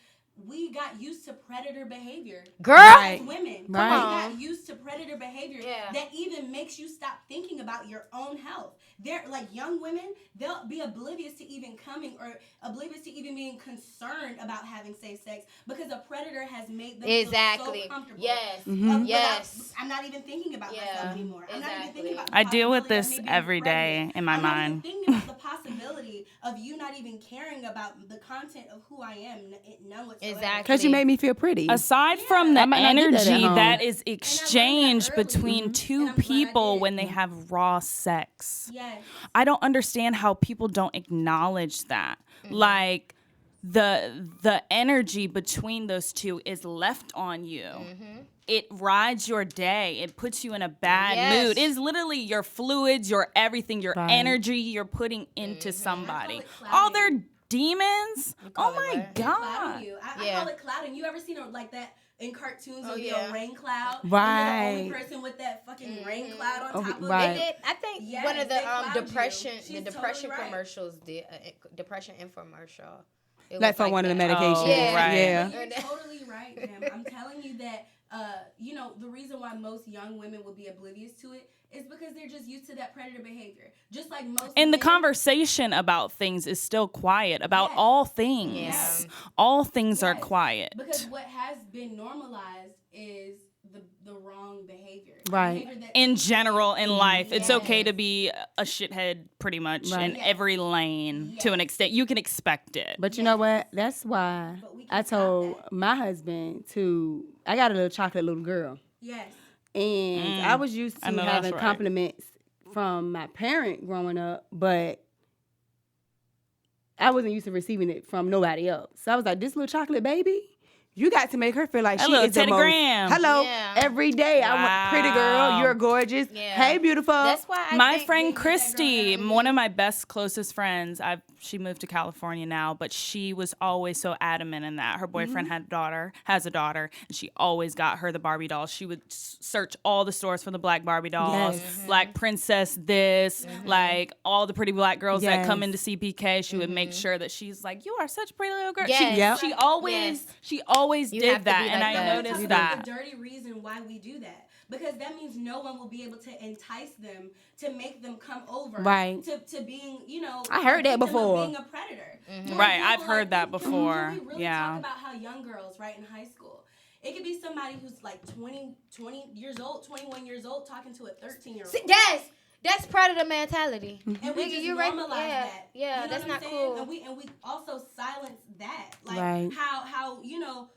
we got used to predator behavior. Girl. As women, we Right. got used to predator behavior that even makes you stop thinking about your own health. They're like young women, they'll be oblivious to even coming or oblivious to even being concerned about having safe sex because a predator has made them feel so comfortable. Yes. Yes. I'm not even thinking about myself anymore. I'm not even thinking about the I deal with possibility of this me being every day pregnant. in my I'm mind. not even thinking about the possibility of you not even caring about the content of who I am, none whatsoever. Exactly. Because you made me feel pretty. Aside from the I might not get that at energy home. that is exchanged early. between two And I'm glad I people did. when they have raw sex. Yes. I don't understand how people don't acknowledge that. Like the energy between those two is left on you. It rides your day. It puts you in a bad mood. It's literally your fluids, your everything, your energy you're putting into somebody. All their demons. Oh my God. Clouding you. I call it clouding. You ever seen like that in cartoons where you a rain cloud? Right. And you're the only person with that fucking rain cloud on top of right. They did. I think Yes, one of they the cloud you. depression, She's the depression totally right. commercials did depression infomercial. It Like was for one of the that. medications. Yeah. Right. Yeah. You're totally right, ma'am. I'm telling you that, you know, the reason why most young women will be oblivious to it is because they're just used to that predator behavior. Just like most And the men- conversation about things is still quiet, about all things. Yes. All things are Yes. quiet. Because what has been normalized is the wrong behavior. Right. Behavior that In general, in life, it's okay Yes. to be a shithead pretty much Right. in Yes. every lane to an extent. You can expect it. But you know what? That's why But we I can't stop told that. my husband I got a little chocolate little girl. Yes. And I was used I to know that's having right. compliments from my parent growing up, but I wasn't used to receiving it from nobody else. So I was like, this little chocolate baby, you got to make her feel like A she little is the Teddy most. Graham. Hello, Yeah. every day I want pretty girl, you're gorgeous. Yeah. Hey, beautiful. That's why My think friend being with that Christy, girl, one of my best, closest friends, she moved to California now, but she was always so adamant in that. Her boyfriend has a daughter, and she always got her the Barbie doll. She would search all the stores for the black Barbie dolls, Yes. Black Princess this, like all the pretty black girls that come Yes. into CPK. She would make sure that she's like, you are such a pretty little girl. Yes. Yep. She always You have did to that, be and like I that. noticed Talk that. about the dirty reason why we do that. Because that means no one will be able to entice them to make them come over Right. to being, you know, I heard that a victim of before. being a predator. For Right, example, I've heard that can before. we really Yeah. talk about how young girls, right, in high school, it could be somebody who's like 20 years old, 21 years old, talking to a 13-year-old. That's predator mentality. And we Nigga, just you normalize right. Yeah. that. Yeah, You know that's what I'm not saying? cool. And we also silence that. Like Right. how you know,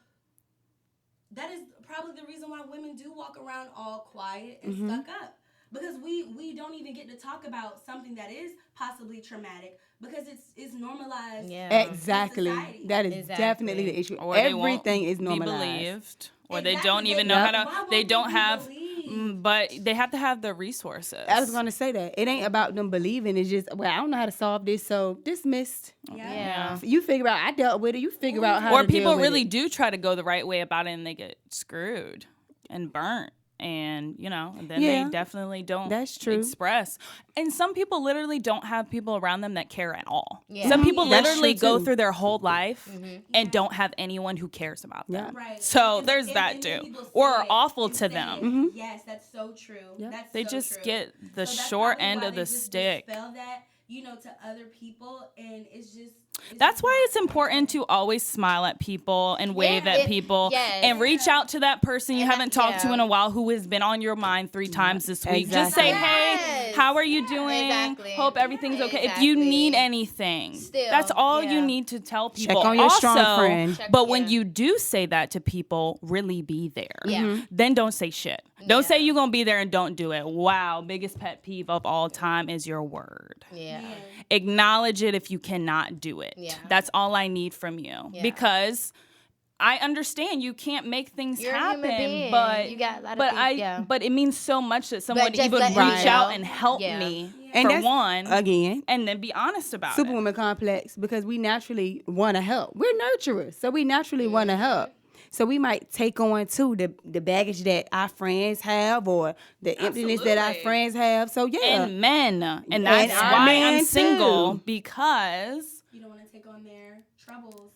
that is probably the reason why women do walk around all quiet and stuck up. because we don't even get to talk about something that is possibly traumatic because it's normalized. Yeah. Exactly. That is definitely the issue. Or everything is normalized. Be believed. Or they don't even know how to. They don't have. But they have to have the resources. I was going to say that. It ain't about them believing. It's just, well, I don't know how to solve this, so dismissed. Yeah. You figure out, I dealt with it. You figure out how or to deal people with really it. do try to go the right way about it and they get screwed and burnt. And, and then they definitely don't That's true. express. And some people literally don't have people around them that care at all. Yeah. Some people That's literally true, go too. through their whole life and don't have anyone who cares about them. Yeah. Right. So And- there's and- that and too. people Or say are it awful and to say them. it. Yes, that's so true. That's They so just true. get the So that's short probably end why of they the just stick. dispel that, to other people, and it's just. That's why it's important to always smile at people and wave at people and reach out to that person you haven't talked to in a while who has been on your mind 3 times this week. Just say, hey, how are you doing? Exactly. Hope everything's okay. If Exactly. you need anything, that's all you need to tell people. Check on your also, strong friend. But when you do say that to people, really be there. Yeah. Then don't say shit. Don't say you're going to be there and don't do it. Wow, biggest pet peeve of all time is your word. Yeah. Acknowledge it if you cannot do it. Yeah. That's all I need from you. Yeah. Because I understand you can't make things You're a happen, human being. but You got a lot of things, but it means so much that someone just even let reach me out know. and help Yeah. me And for that's, one, again, and then be honest about it. Superwoman Complex, because we naturally want to help. We're nurturers, so we naturally want to help. So we might take on too the baggage that our friends have or the emptiness that our Absolutely. friends have. So And men, and that's our why men, I'm single, too. because You don't want to take on their troubles.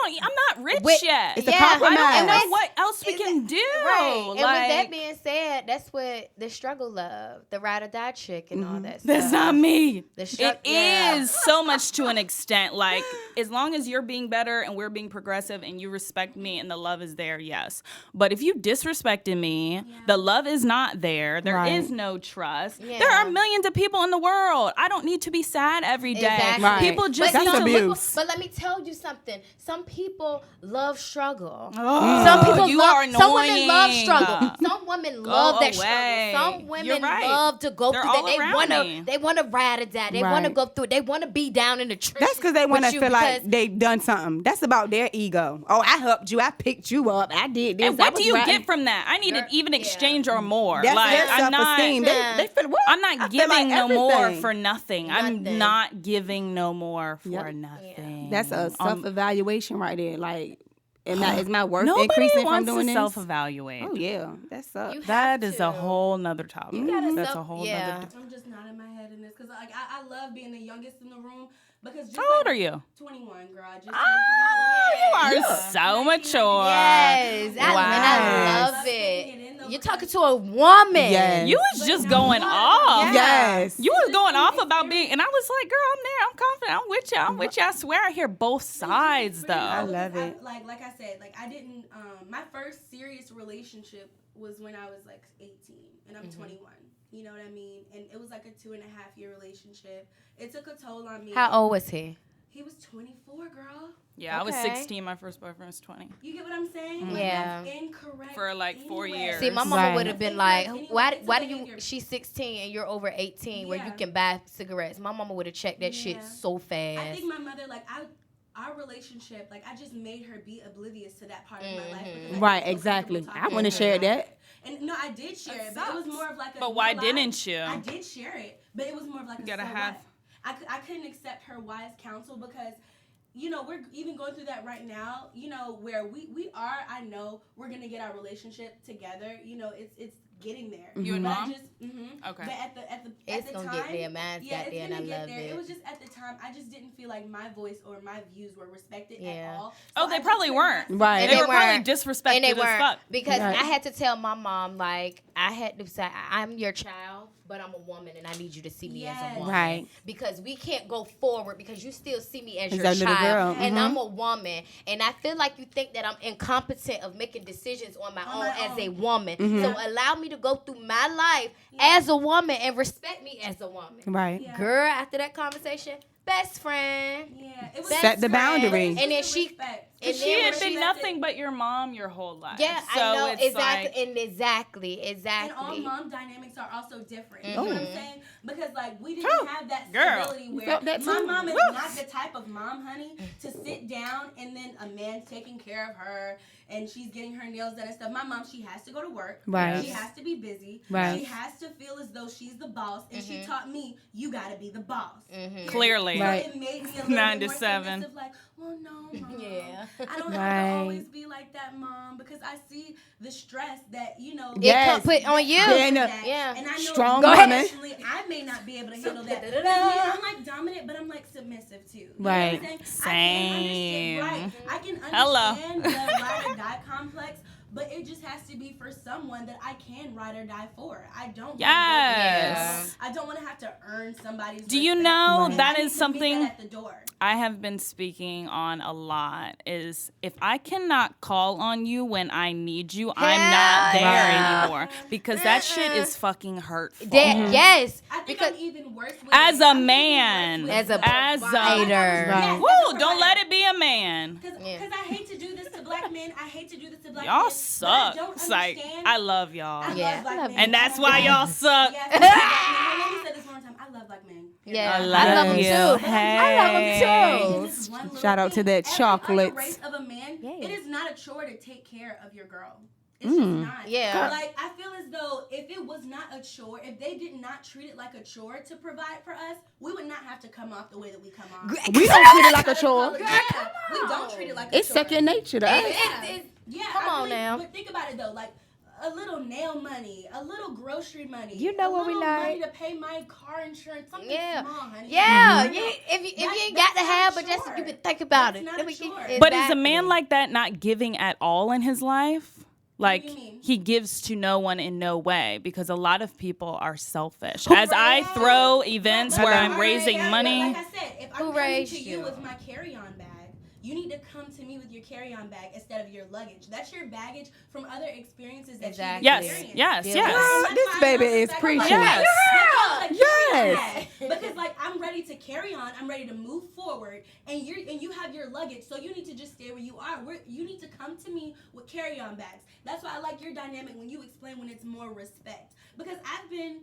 I'm not rich yet. it's a Yeah, compromise. I don't know that's- what else we can do. Right. And with that Like, being said, that's what the struggle love, the ride or die chick and all that stuff. that's not me. The It is so much to an extent. Like, as long as you're being better and we're being progressive and you respect me and the love is there, yes. But if you disrespected me, the love is not there. There is Right. no trust. Yeah. There are millions of people in the world. I don't need to be sad every day. Exactly. Right. People just That's need to abuse. But let me tell you something. Some people love struggle. Oh, Some people you love. are Some women love annoying. struggle. Some women love that away. struggle. Some You're women right. love to go They're through that. all They around wanna. me. They wanna ride or die. They wanna Right. go through it. They wanna be down in the trenches. That's because they want to with you feel like because- they done something. That's about their ego. Oh, I helped you. I picked you up. I did this. And I what was do you riding. get from that? I need an even exchange or more. That's like their I'm not. self-esteem. They feel what? I'm I not feel like giving no more everything. for nothing. I'm Nothing. not giving no more for Yep. nothing. That's a self-evaluation right there. Like, is my worth Nobody increasing from wants doing to this? self-evaluate. Oh yeah, that sucks. You have That is to. a whole nother topic. gotta That's self- a whole yeah. nother. I'm just not in my head in this because I love being the youngest in the room because just How old are you? 21, girl. I just Oh, you are Yeah. so mature. Yes, and I Wow. love it. You're talking to a woman. Yes. You was just going off. Yes. You was going off about being, and I was like, girl, I'm there. I'm confident. I'm with you. I'm with you. I swear I hear both sides, though. I love it. Like I said, like I didn't. My first serious relationship was when I was like 18, and I'm 21. You know what I mean? And it was like a 2.5-year relationship. It took a toll on me. How old was he? He was 24, girl. Yeah, I was Okay. 16. My first boyfriend was 20. You get what I'm saying? Yeah. Like, that's incorrect. For, like, 4 anyway. years. See, my mama Right. would have been It's like, like, why it's a do you, behavior. she's 16 and you're over 18 where you Yeah. can buy cigarettes. My mama would have checked that shit Yeah. so fast. I think my mother, like, our relationship, like, I just made her be oblivious to that part of my life. because I Right, didn't feel exactly. comfortable I talking wouldn't to share her about that. it. And no, I did share it, but it was more of like a. But why no lie. didn't you? I did share it, but it was more of like a. gotta so have- what? I couldn't accept her wise counsel because, we're even going through that right now. Where we are. I know we're gonna get our relationship together. It's getting there. You and But mom? Okay. But at the It's the gonna time, get there. Mine's yeah, got it's there and gonna I get love there. it. It was just at the time I just didn't feel like my voice or my views were respected Yeah. at all. Oh, So they I just probably could weren't. not- Right. And They they were probably weren't. disrespected And they as weren't fuck. because Right. I had to tell my mom, like, I had to say, I'm your child, but I'm a woman and I need you to see me as Yes. a woman. Right. Because we can't go forward because you still see me as As your that little child. girl. And Mhm. I'm a woman. And I feel like you think that I'm incompetent of making decisions on my own as a woman. So allow me to go through my life as a woman and respect me as a woman. Right. Yeah. Girl, after that conversation, best friend. Yeah, it was Set the friend. boundary. And then It's she respect. And she had been nothing but your mom your whole life. Yeah, so I know, it's exactly, like, exactly. And all mom dynamics are also different. You know what I'm saying? Because like we didn't have that stability where my mom is not the type of mom, honey, to sit down and then a man's taking care of her and she's getting her nails done and stuff. My mom, she has to go to work. Right. She has to be busy. Right. She has to feel as though she's the boss. And she taught me, you gotta be the boss. Clearly. So Right. it made me a little 9 bit to more 7. submissive, like, well, no, mom. Yeah. I don't have to always be like that, mom, because I see the stress that, you know, Yes. It put on you. Yeah. and I know Strong woman. woman. I may not be able to handle that. I'm like dominant, but I'm like submissive too. You Right. know what I'm Same. I can Hello. understand the ride or die complex, but it just has to be for someone that I can ride or die for. I don't. Yes. I don't want to have to earn somebody's. Do you respect. know And that I is need to meet something that at the door. I have been speaking on a lot is if I cannot call on you when I need you, I'm not there anymore. Because that shit is fucking hurtful. Yes. I think Because I'm even worse with As it. a I'm man. even worse with As a it. provider. Right. Woo, don't let it be a man. Because I hate to do this to black men. I hate to do this to black men. Y'all but suck. I don't It's like, understand. I love y'all. I Yeah. love black I love men. And that's why y'all suck. Yes, I love black men. Let me say this one time. I love black men. Yeah, I I love love them you. too. Hey. I love them And too. this is one little Shout out to thing. that Every chocolates. other race of a man, Yeah. it is not a chore to take care of your girl. It's just not. Yeah. Like, I feel as though if it was not a chore, if they did not treat it like a chore to provide for us, we would not have to come off the way that we come off. We don't treat it like a chore. Yeah, we don't treat it like a It's chore. second nature to us. Yeah, Come I on really- now. But think about it though, like a little nail money, a little grocery money. You know a what we little money like. to pay my car insurance. Something Yeah. small, honey. Yeah, You know? if you That- ain't got to that's have, not but just chore. you can think about That's it. not Then a we can- chore. But is a man Exactly. like that not giving at all in his life? Like do you mean? he gives to no one in no way because a lot of people are selfish. As I throw events where I'm raising money, Like I said, if Who I'm coming raised to you you? with my carry-on bag, you need to come to me with your carry-on bag instead of your luggage. That's your baggage from other experiences that Exactly. you've yes, experienced. yes, Yeah. yes. That's This why I baby love is the fact preaching. that- Yes. Yes. Because like I'm ready to carry on, I'm ready to move forward, and you have your luggage, so you need to just stay where you are. You need to come to me with carry-on bags. That's why I like your dynamic when you explain when it's more respect. Because I've been,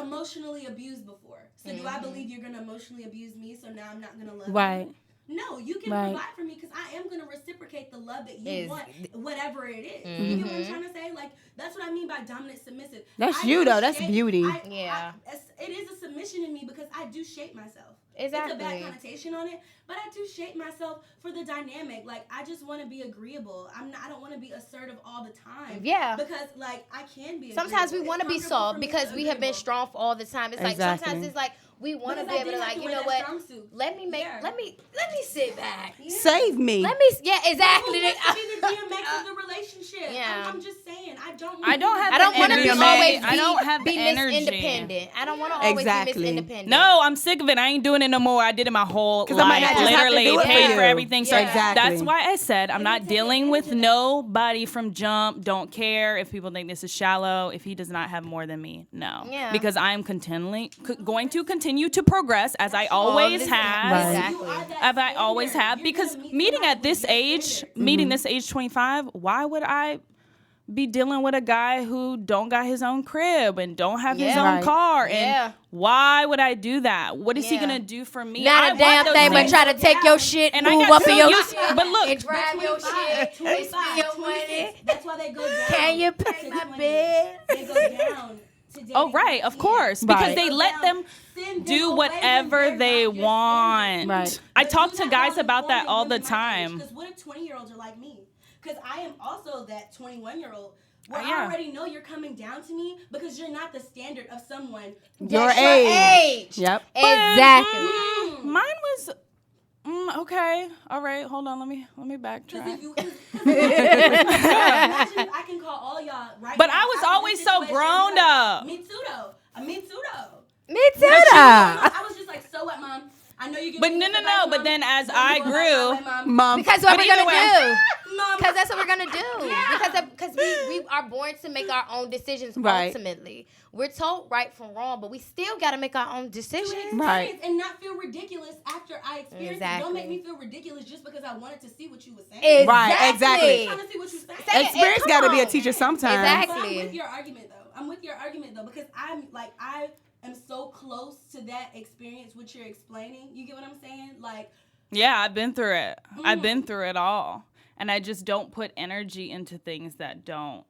emotionally abused before. So do I believe you're gonna emotionally abuse me? So now I'm not gonna love Right. you? No, you can Right. provide for me because I am gonna reciprocate the love that you Is- want, whatever it is. You get what I'm trying to say? Like that's what I mean by dominant submissive. That's I you, do though. That's shape- beauty. Yeah. it is a submission in me because I do shape myself. Exactly. It's a bad connotation on it, but I do shape myself for the dynamic. Like I just want to be agreeable. I don't want to be assertive all the time. Yeah. Because like I can be. Sometimes we agreeable. want to It's be comfortable soft for me because to we have been agreeable. strong for all the time. It's like Exactly. sometimes it's like we want to Because be I able to didn't like, have to you wear know that what? strong suit. Let me sit back. Save me. Yeah, exactly. Who wants to be the DMX of the relationship? Yeah. I'm just saying. I don't I don't have I don't the want to energy. be always I don't have be the Miss energy. Independent. I don't want to always Exactly. be Miss Independent. No, I'm sick of it. I ain't doing it no more. I did it my whole 'Cause I might life. not just have to Literally do it for paid you. for everything. So Yeah. Exactly. that's why I said I'm not take dealing with advantage of that. nobody from jump. Don't care if people think this is shallow. If he does not have more than me, no. Yeah. Because I am going to continue to progress as I always have. Right. Exactly. As I always have. Because meeting at this age, meeting this age 25, why would I be dealing with a guy who don't got his own crib and don't have his Yeah. own Right. car? Yeah. And why would I do that? What is he Yeah. gonna do for me? I Not a want damn those thing, but things. try to take your shit, And I move got up in two your youth- shit, but look, and drive your shit, 25, spend your 26. money. That's why they go down. Can you pay to my 20. bed? They go down. To dating Oh, right, of course. Because Right. they let them Send do away whatever when they're they not your want. standard. Right. I But talk do to not guys always about that want all the women my age, time. 'cause what if 20-year-olds are like me? Because I am also that 21-year-old. Where Yeah. I already know you're coming down to me because you're not the standard of someone. Your That's age. your age. Yep. Exactly. Mine was okay. All right, hold on. Let me Because backtrack. if you, imagine I can call all y'all right But now. I was after always this so situation, grown like, up. Me too, though. Me too, though. Me too. I was just like, so what, mom? I know you're giving But me no, this no, advice, no. Mom. But then as Don't I go about my grew, way, Mom. Mom. Because what But we're gonna either way- do? Because that's what we're gonna do. Because we are born to make our own decisions. Ultimately, we're told right from wrong, but we still got to make our own decisions. Right. And not feel ridiculous after I experienced it. Don't make me feel ridiculous just because I wanted to see what you were saying. Exactly. Right. Exactly. I'm trying to see what you're saying. Experience got to be a teacher sometimes. Exactly. I'm with your argument though, because I am so close to that experience which you're explaining. You get what I'm saying? Like. Yeah, I've been through it. I've been through it all. And I just don't put energy into things that don't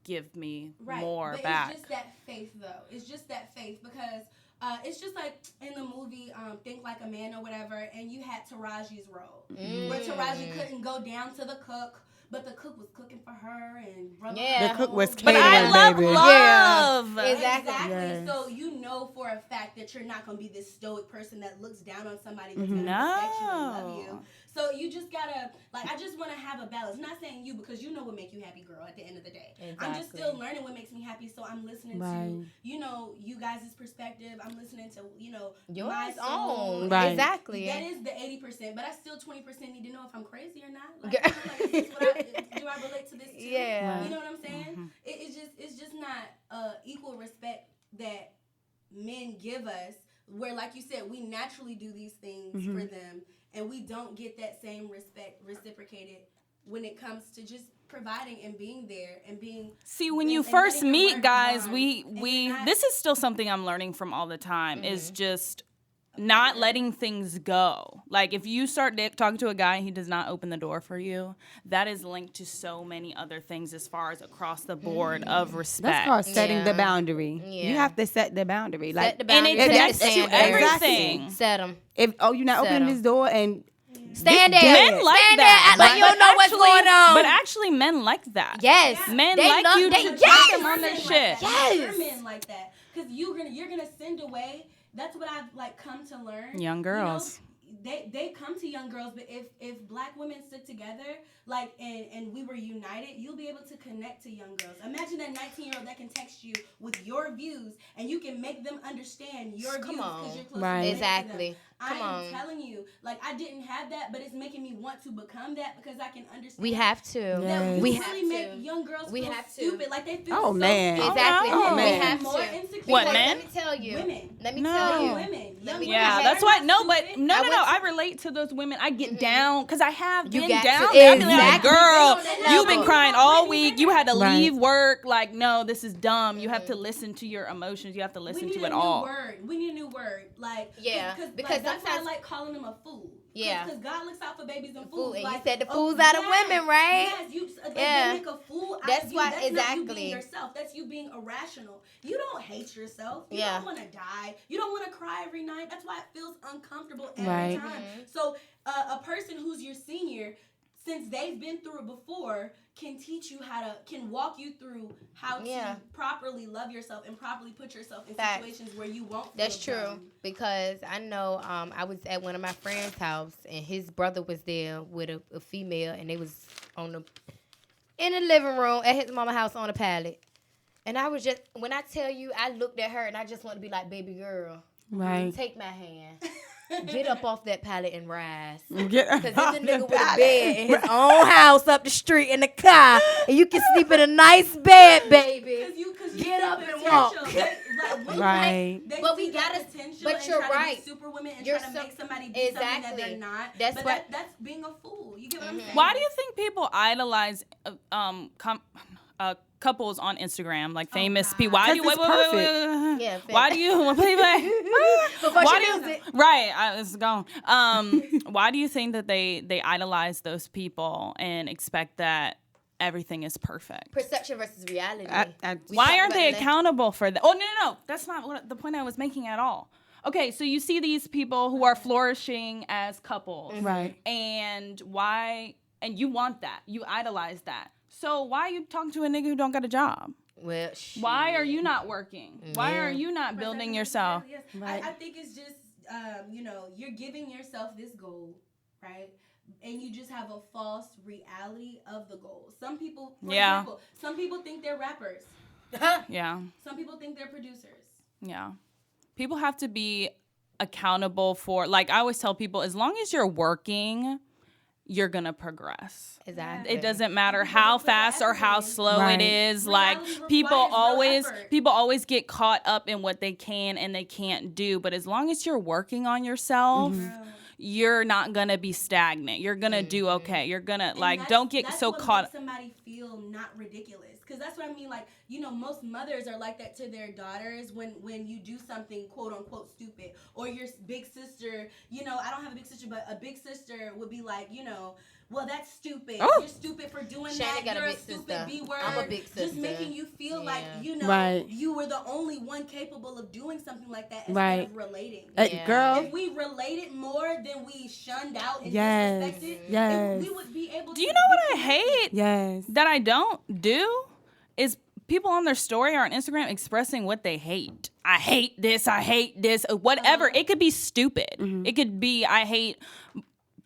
give me more back. It's just that faith, though. It's just that faith because it's just like in the movie Think Like a Man or whatever, and you had Taraji's role. Where Taraji couldn't go down to the cook, but the cook was cooking for her and the cook was But I love love. Yeah. Exactly. Yes. So you know for a fact that you're not going to be this stoic person that looks down on somebody that's going to respect you and love you. So you just gotta, I just want to have a balance. I'm not saying you because you know what make you happy, girl, at the end of the day. Exactly. I'm just still learning what makes me happy, so I'm listening to, you guys' perspective. I'm listening to, yours my own. Right. Exactly. That is the 80%, but I still 20% need to know if I'm crazy or not. Do I relate to this too? Yeah. You know what I'm saying? It's just not equal respect that men give us, where, like you said, we naturally do these things for them. And we don't get that same respect reciprocated when it comes to just providing and being there and being. See, when you first meet, guys, we this is still something I'm learning from all the time. Is just not letting things go. Like if you start talking to a guy and he does not open the door for you, that is linked to so many other things as far as across the board of respect. That's called setting the boundary. Yeah. You have to set the boundary. Set the boundary. And it connects to everything. Set them. If you're not opening this door and stand there. Men like that. Like you don't know what's going on. But actually, men like that. Yes. Men they like you to take them on their shit. Yes. Men like that. Because you're gonna send away. That's what I've come to learn. Young girls. They come to young girls, but if black women stick together, and we were united, you'll be able to connect to young girls. Imagine that 19-year-old that can text you with your views, and you can make them understand your views because you're close exactly. to them. I am telling you, I didn't have that, but it's making me want to become that because I can understand. We have to. Yes. We really have to make young girls feel stupid. Like they feel so man. Exactly. Oh, we man. have more to. insecure. What, men? Let me tell you. Women. Let me tell you. Women. Yeah, that's why. No, I relate to those women. I get down because I have been down to. there. I've been Exactly. like, girl, you've been level. crying all week. You had to leave work. Like, no, this is dumb. You have to listen to your emotions. You have to listen to it all. We need a new word. Because that's why I sometimes like calling them a fool. Yeah. Because God looks out for babies and fools. And you said the fools out of women, right? Yes, Yeah. they make a fool out That's of you. why- That's not you exactly. being yourself. That's you being irrational. You don't hate yourself. You Yeah. don't want to die. You don't want to cry every night. That's why it feels uncomfortable every Right. time. So a person who's your senior, since they've been through it before, can teach you can walk you through how to properly love yourself and properly put yourself in situations where you won't feel That's true. dumb. Because I know I was at one of my friend's house and his brother was there with a female and they was in the living room at his mama's house on a pallet. And I was just, when I tell you, I looked at her and I just want to be like, baby girl, take my hand. Get up off that pallet and rise. Because there's a nigga with a bed in his own house up the street in the car. And you can sleep in a nice bed, baby. Cause you Get up see and potential. walk. Right. But we gotta. But you're right. Superwoman and You're try to make somebody do something that they're not. That's what. That's being a fool. You get what I'm saying? Why do you think people idolize couples on Instagram, like famous people? Why do you? Yeah. Why do you? Right, it's gone. Why do you think that they idolize those people and expect that everything is perfect? Perception versus reality. Why aren't they accountable for that? Oh no, that's not the point I was making at all. Okay, so you see these people who are flourishing as couples, right? And why? And you want that? You idolize that. So why are you talking to a nigga who don't got a job? Well, why are you not working? Why are you not building yourself? Yes. Right. I think it's just, you're giving yourself this goal, right? And you just have a false reality of the goal. Some people, for example, some people think they're rappers. Yeah. Some people think they're producers. Yeah. People have to be accountable for, like I always tell people, as long as you're working, you're going to progress. Exactly. It doesn't matter how fast or how slow it is. Like people Reality always get caught up in what they can and they can't do. But as long as you're working on yourself, you're not gonna be stagnant. You're gonna do okay. You're gonna don't get so caught. That's what makes somebody feel not ridiculous. Because that's what I mean. Like, you know, most mothers are like that to their daughters when you do something quote unquote stupid, or your big sister. You know, I don't have a big sister, but a big sister would be like, you know, well, that's stupid. Oh. You're stupid for doing Shannon that. got a You're a big stupid sister. B-word. I'm a big sister. Just making you feel like, you know, Right. you were the only one capable of doing something like that instead Right. of relating. Yeah. Girl. If we related more than we shunned out and Yes. disrespected, Yes. we would be able to. Do you know what I hate? Yes. That I don't do is people on their story or on Instagram expressing what they hate. I hate this, whatever. It could be stupid. It could be I hate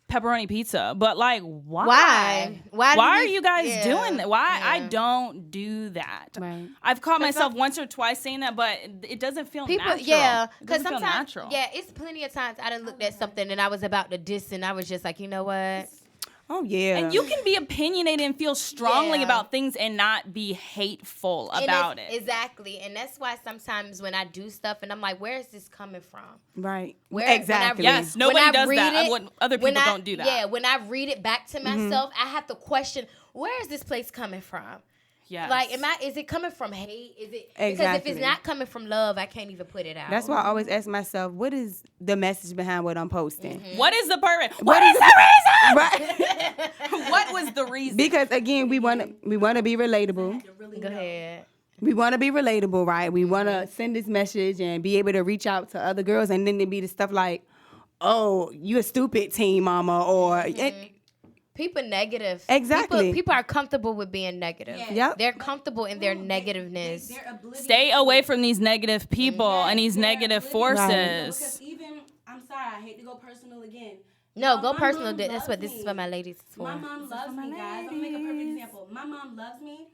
pepperoni pizza, but like why? Why are you guys doing that? Why? I don't do that. Right. I've caught myself once or twice saying that, but it doesn't feel natural. Yeah, because sometimes, natural. yeah, it's plenty of times I done looked at something and I was about to diss, and I was just like, you know what? Oh yeah. And you can be opinionated and feel strongly Yeah. about things and not be hateful about it. Exactly, and that's why sometimes when I do stuff and I'm like, where is this coming from? Right. Where- when I- Exactly. Yes, When nobody I does read that. it, Other when people I- don't do that. Yeah, when I read it back to myself, I have to question, where is this place coming from? Yes. Like, is it coming from hate? Is it because if Exactly. it's not coming from love, I can't even put it out. That's why I always ask myself, what is the message behind what I'm posting? What is the purpose? What is the reason? Right. What was the reason? Because again, we want to be relatable. Go ahead. We want to be relatable, right? We want to send this message and be able to reach out to other girls, and then to be the stuff like, "Oh, you a stupid teen mama," or People negative. Exactly. People are comfortable with being negative. Yeah. Yep. They're comfortable in their negativeness. They're oblivious. Stay away from these negative people and these They're negative oblivious. forces. Because even, I'm sorry, I hate to go personal again. No, My go mom personal. That's loves what this is me. what my ladies is for. My mom loves me, guys. I'm gonna make a perfect example. My mom loves me,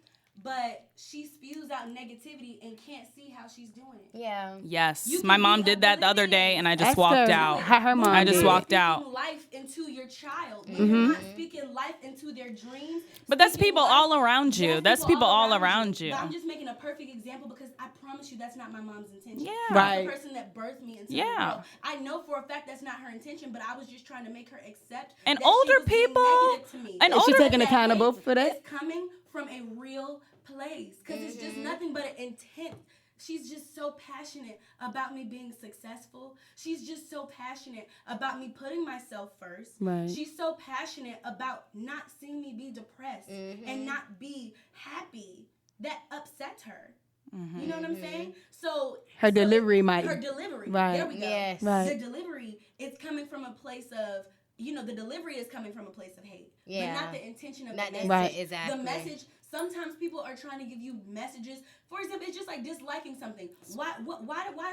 but she spews out negativity and can't see how she's doing it. Yeah. Yes, You my can mom be did that the other day, and I just Esther, walked out. how her mom I just did. walked Speaking out. life into your child. When you're not speaking life into their dreams. But that's speaking people life- all around you. Yes, That's people all around you. But I'm just making a perfect example because I promise you that's not my mom's intention. Yeah. That's Right. the person that birthed me into Yeah. the world. I know for a fact that's not her intention, but I was just trying to make her accept And that she older was being people- negative to me. and Is she older- taking That accountable hate for that? is coming from a real place because it's just nothing but an intent. She's just so passionate about me being successful. She's just so passionate about me putting myself first. Right. She's so passionate about not seeing me be depressed and not be happy. That upsets her. You know what I'm saying? So Her delivery might. her delivery. Right. There we go. Yes. Right. The delivery is coming from a place of, the delivery is coming from a place of hate. Yeah. But not the intention of Not the message. Right. Exactly. The message, sometimes people are trying to give you messages. For example, it's just like disliking something. Why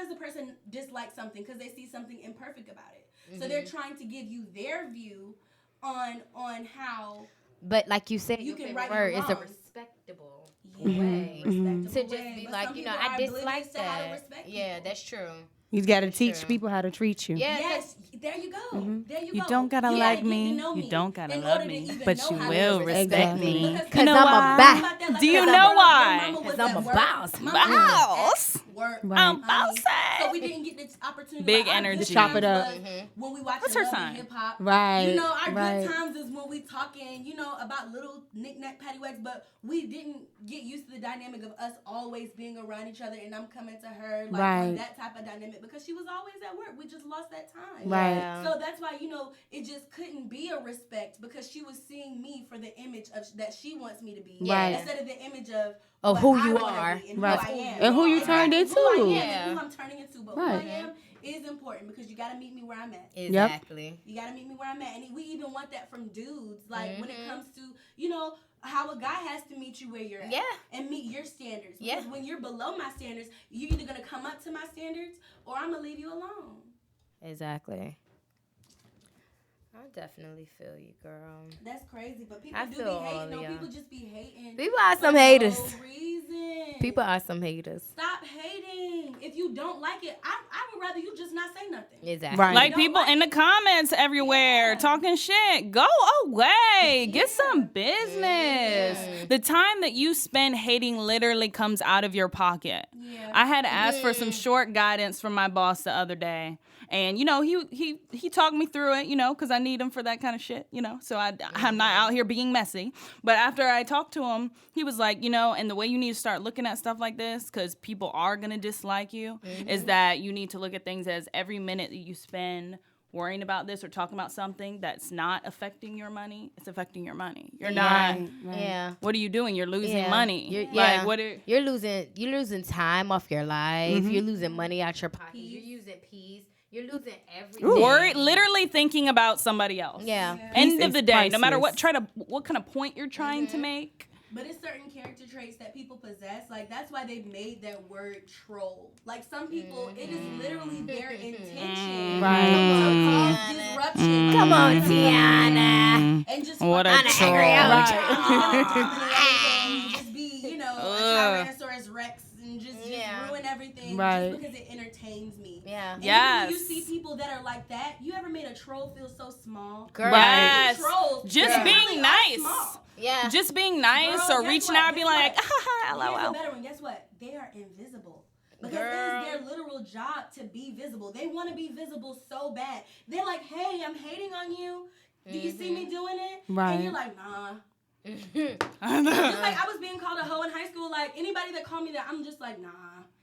does the person dislike something? Because they see something imperfect about it. So they're trying to give you their view on how But like you said, You your can favorite right word and is a wrong. respectable Yeah, way. respectable To just way. be But like, some you know, people I are dislike oblivious to how to that. respect Yeah, people. that's true. You got to teach True. people how to treat you. Yeah, Yes, there you go. There you go. You don't gotta You like gotta get to me. know You don't gotta in love order to me. even But know you how to will respect respect me. Because Because know I'm why? a boss. Do you know why? Because I'm a boss. Boss. Work. Right. I'm honey. bossy. So we didn't get this opportunity. Big Like, our energy. good Chop it times up. was When we watch What's her Love and sign? Hip Hop. Right. Our right. good times is when we talking, about little knick-knack paddywhacks, but we didn't get used to the dynamic of us always being around each other and I'm coming to her like Right. on that type of dynamic because she was always at work. We just lost that time. Right. Yeah. So that's why, it just couldn't be a respect because she was seeing me for the image of that she wants me to be. Right. Instead of the image of Of what who I you wanna are. be and Right. who I am. And who you turned Exactly. Who I into. am Yeah. and who I'm turning into. But Right. who I am is important because you got to meet me where I'm at. Exactly. You got to meet me where I'm at. And we even want that from dudes. Like when it comes to, how a guy has to meet you where you're at. Yeah. And meet your standards. Yeah. Because when you're below my standards, you're either going to come up to my standards or I'm going to leave you alone. Exactly. I definitely feel you, girl. That's crazy. But people I do feel be all hating. of y'all. People just be hating. People are some for haters. No reason. People are some haters. Stop hating. If you don't like it, I would rather you just not say nothing. Exactly. Right. Like people in the comments everywhere talking shit. Go away. Get some business. The time that you spend hating literally comes out of your pocket. Yeah. I had asked for some short guidance from my boss the other day. And, you know, he talked me through it, you know, because I need him for that kind of shit, you know. So I'm not out here being messy. But after I talked to him, he was like, you know, and the way you need to start looking at stuff like this, because people are going to dislike you, is that you need to look at things as every minute that you spend worrying about this or talking about something that's not affecting your money, it's affecting your money. You're not. Right. Yeah. What are you doing? You're losing money. You're losing time off your life. You're losing money out your pocket. You're using peace. You're losing everything. Literally thinking about somebody else. Yeah. End of the day, priceless. no matter what kind of point you're trying to make. But it's certain character traits that people possess. Like, that's why they've made that word troll. Like, some people, it is literally their intention to cause disruption. Come on, Tiana. And just What a troll. just be, you know, a Tyrannosaurus Rex and just ruin everything Right. just because it entertains me. Yeah. And Yes. when you see people that are like that, you ever made a troll feel so small? Girl. Yes. Trolls, Just they being really are nice. small. Yeah. Just being nice Girl, or guess reaching what? out and be Guess like, what? haha, Here's a lol. better one. Guess what? They are invisible. Because Girl. it is their literal job to be visible. They want to be visible so bad. They're like, hey, I'm hating on you. Do you see me doing it? Right. And you're like, nah. Just like I was being called a hoe in high school. Like, anybody that called me that, I'm just like, nah.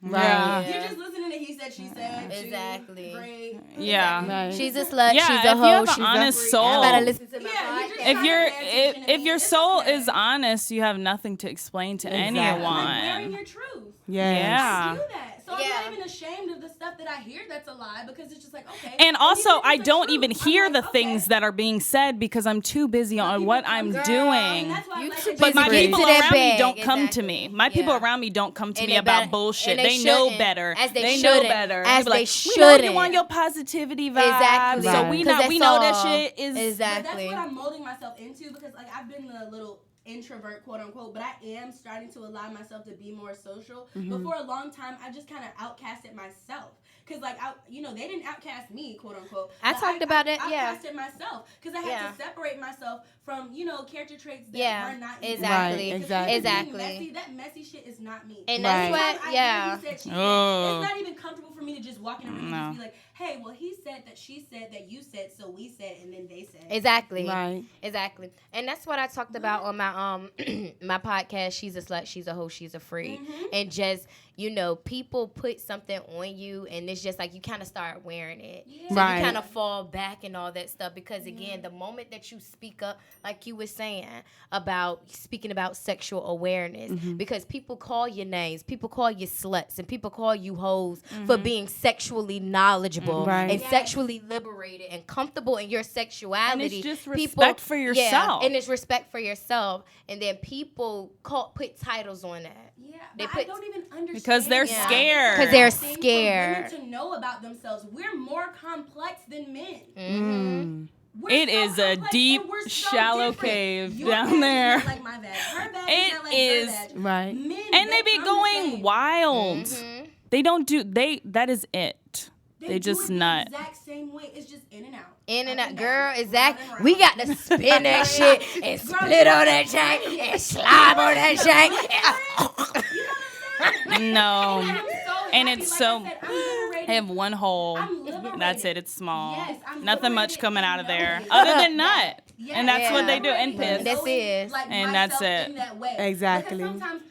Right. You're just listening to he said, she said. Exactly. Great. Yeah. Right. She's a slut. Yeah, she's if a you hoe. have an She's honest a soul. I gotta listen to my Yeah, you podcast. just- If your It's soul okay. is honest, you have nothing to explain to Exactly. Like anyone. wearing your truth. Yes. Yeah. I do that. So I'm Yeah. not even ashamed of the stuff that I hear that's a lie because it's just like, okay. And also, even if I it's the don't truth, even I'm hear like, the okay. things that are being said because I'm too busy on People what come- I'm Girl, doing. and that's why I You like too that But my busy. people Get to that around me bag, don't come to exactly. me. My people Yeah. around me don't come to And me they about better- bullshit. and they They know shouldn't. better. As they know shouldn't. better. As They be they like, we know you shouldn't. want your positivity vibes. Exactly. So Right. we 'Cause know that's we know that all. shit is But Exactly. that's what I'm molding myself into because like I've been a little introvert, quote unquote, but I am starting to allow myself to be more social. But for a long time, I just kind of outcasted myself. Cause like they didn't outcast me, quote unquote. I but talked about it, yeah. Outcasted myself because I had to separate myself from character traits that Yeah, were not me. exactly. Right, Because exactly. being Exactly. messy, that messy shit is not me. And Right. that's what, yeah. It's Oh. not even comfortable for me to just walk in a room No. and just be like, hey, well, he said that, she said that, you said, so we said, and then they said. Exactly. Right. Exactly. And that's what I talked about on my my podcast, She's a Slut, She's a Hoe, She's a Freak. And just, people put something on you and it's just like you kind of start wearing it. Yeah. So Right. you kind of fall back and all that stuff because again, the moment that you speak up, like you were saying, about speaking about sexual awareness, because people call you names, people call you sluts, and people call you hoes for being sexually knowledgeable Right. and sexually liberated and comfortable in your sexuality. And it's just respect for yourself. Yeah, and it's respect for yourself. And then people put titles on that. Yeah, They but I put- don't even understand. Because they're Yeah. scared. 'Cause they're Thing for scared. women to know about themselves. We're more complex than men. Mm. We're It so is a complex deep, and we're so shallow different. cave Your down badge is there. not like my badge. Her badge It is not like is- her badge. Right. Men, And they be come the going same. wild. They don't do that is it. They They do just it nut. the exact same way. It's just in and out. In and Up out, down, girl, round exactly. and round. We got to spin that shit and split on that shank and slob on that shank. No. And I'm so And happy. it's Like so- I said, I'm liberated. I have one hole. I'm liberated. That's it. It's small. Yes, I'm Nothing much liberated coming and out of there knowing other than nut. Yes, And that's what they do. And liberated piss. That's knowing, it. like, And that's myself it. in that way. Exactly. Because sometimes,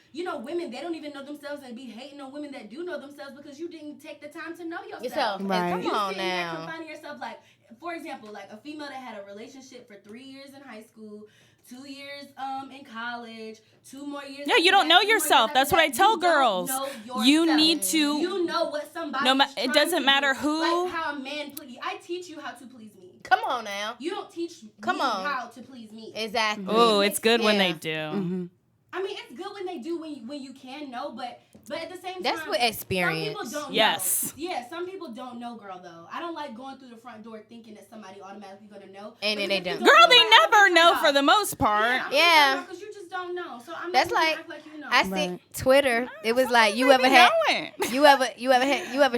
women, they don't even know themselves and be hating on women that do know themselves because you didn't take the time to know yourself. Yourself. Right. Come You on sitting there now. confining yourself, like, for example, like a female that had a relationship for 3 years in high school, 2 years in college, 2 more years. Yeah, you after don't that, know 2 more yourself. years That's after what I that. tell You don't girls. know You yourself. need to. You know what somebody. It doesn't matter who. Like how a man please. I teach you how to please me. Come on now. You don't teach Come me on. how to please me. Exactly. Oh, it's good when Yeah. they do. Mm-hmm. I mean, it's good when they do when you can know, but at the same That's time, what experience. Some people don't Yes. know. Yeah, some people don't know, girl. Though I don't like going through the front door thinking that somebody automatically gonna know. And then they Because don't. if you Girl, they know, never it's know your for the most part. job. Yeah. Because you just don't know. So I'm That's not gonna like, act like you know. I see Twitter. It was like you ever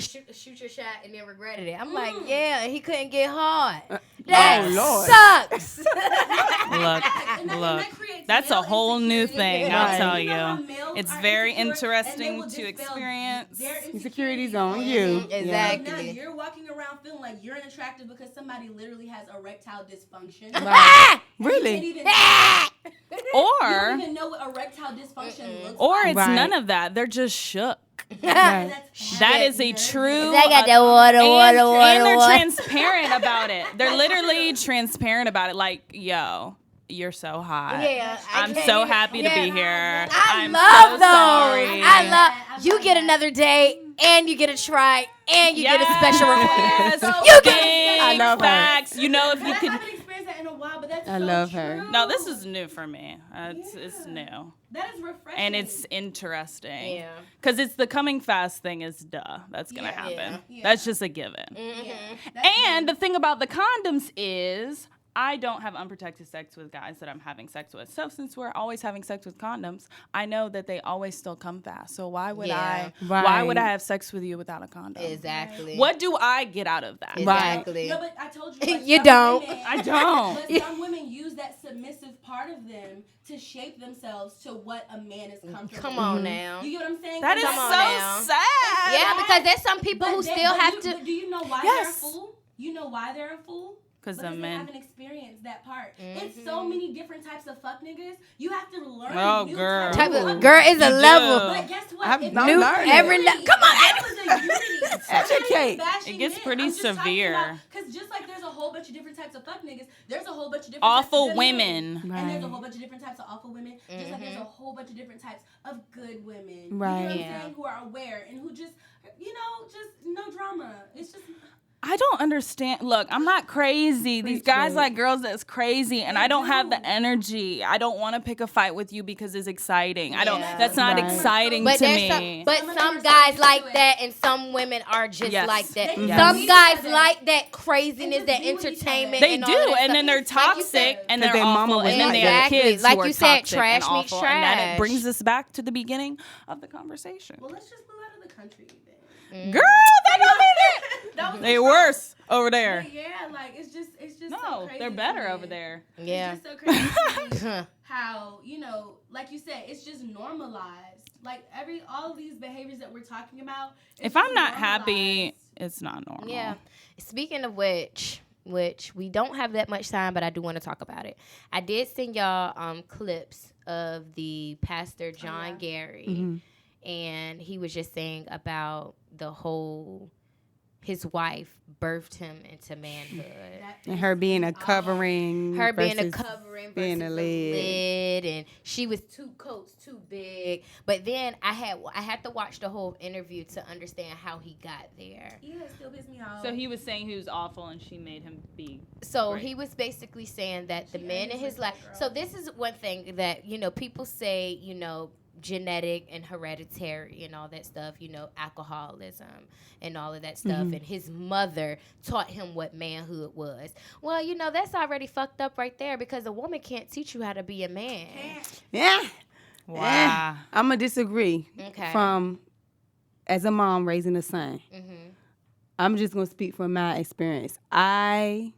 shoot your shot and then regretted it. I'm like, yeah, and he couldn't get hard. That sucks. Look. That's a whole new thing, I'll tell you. It's very interesting to experience. Insecurities on you. Exactly. So now you're walking around feeling like you're unattractive because somebody literally has erectile dysfunction. Really? You don't Or even know what erectile dysfunction looks or like. it's none of that. They're just shook. That's That is a true. They got that water. And they're transparent about it. They're literally transparent about it. Like, yo, you're so hot. Yeah, I'm so happy to be here. I I'm love so those. sorry. I love. You get another date, and you get a try, and you get a special request. You get I love her. facts. You know, if you I could. haven't experienced that in a while, but that's I so love true. her. No, this is new for me. It's new. That is refreshing. And it's interesting. Yeah. Because it's the coming fast thing is duh. That's going to happen. yeah. That's just a given. And the thing about the condoms is I don't have unprotected sex with guys that I'm having sex with. So since we're always having sex with condoms, I know that they always still come fast. So why would I have sex with you without a condom? Exactly. What do I get out of that? Exactly. No, but I told you. Like, You some don't. Women, I don't. But some women use that submissive part of them to shape themselves to what a man is comfortable Come with. on now. You get what I'm saying? That is Come on now. so sad. Yeah, because there's some people who still have to. But do you know why Yes. they're a fool? You know why they're a fool? Because Because the they men. haven't experienced that part. It's so many different types of fuck niggas. You have to learn. Oh, new girl. types of fuck Girl is a You level. do. But guess what? I'm If not you- learning. Every come on, that was a unity. Educate. It gets pretty severe. Because just like there's a whole bunch of different types of fuck niggas, there's a whole bunch of different Awful types of good women. men. And there's a Right. whole bunch of different types of awful women. Just like there's a whole bunch of different types of good women. Right. You know what Yeah. I'm saying? Who are aware and who just, just no drama. It's just. I don't understand. Look, I'm not crazy. These guys like girls that's crazy, and I don't have the energy. I don't want to pick a fight with you because it's exciting. I don't. Yeah. That's not Right. exciting But to there's me. some guys like that, and some women are just Yes. like that. Yes. Some Yes. guys like that craziness, And that just be with each entertainment. other. They and do, all that and stuff. then they're Like you said. toxic, and 'Cause they're their mama awful, was and then like they that. have kids Like who are you said, toxic trash and meets awful, and then trash. it brings us back to the beginning of the conversation. Well, let's just move out of the country then. Girl, that don't mean it. That was They the worse over there. But yeah, like it's just so No, crazy they're to better me. over there. Yeah. It's just so crazy to me how, like you said, it's just normalized. Like all of these behaviors that we're talking about. It's If I'm just not happy, normalized. it's not normal. Yeah. Speaking of which we don't have that much time, but I do want to talk about it. I did send y'all clips of the pastor John Gary, and he was just saying about the whole. His wife birthed him into manhood. And her being a covering. Her being a versus covering being versus a a lid. lid, and she was two coats too big. But then I had to watch the whole interview to understand how he got there. Yeah, it still pisses me off. So he was saying he was awful, and she made him be. So Right. he was basically saying that the She men in is his a life. girl. So this is one thing that people say genetic and hereditary and all that stuff, alcoholism and all of that stuff. And his mother taught him what manhood was. Well, that's already fucked up right there because a woman can't teach you how to be a man. Yeah. Wow. I'm going to disagree. Okay. As a mom raising a son, I'm just going to speak from my experience. I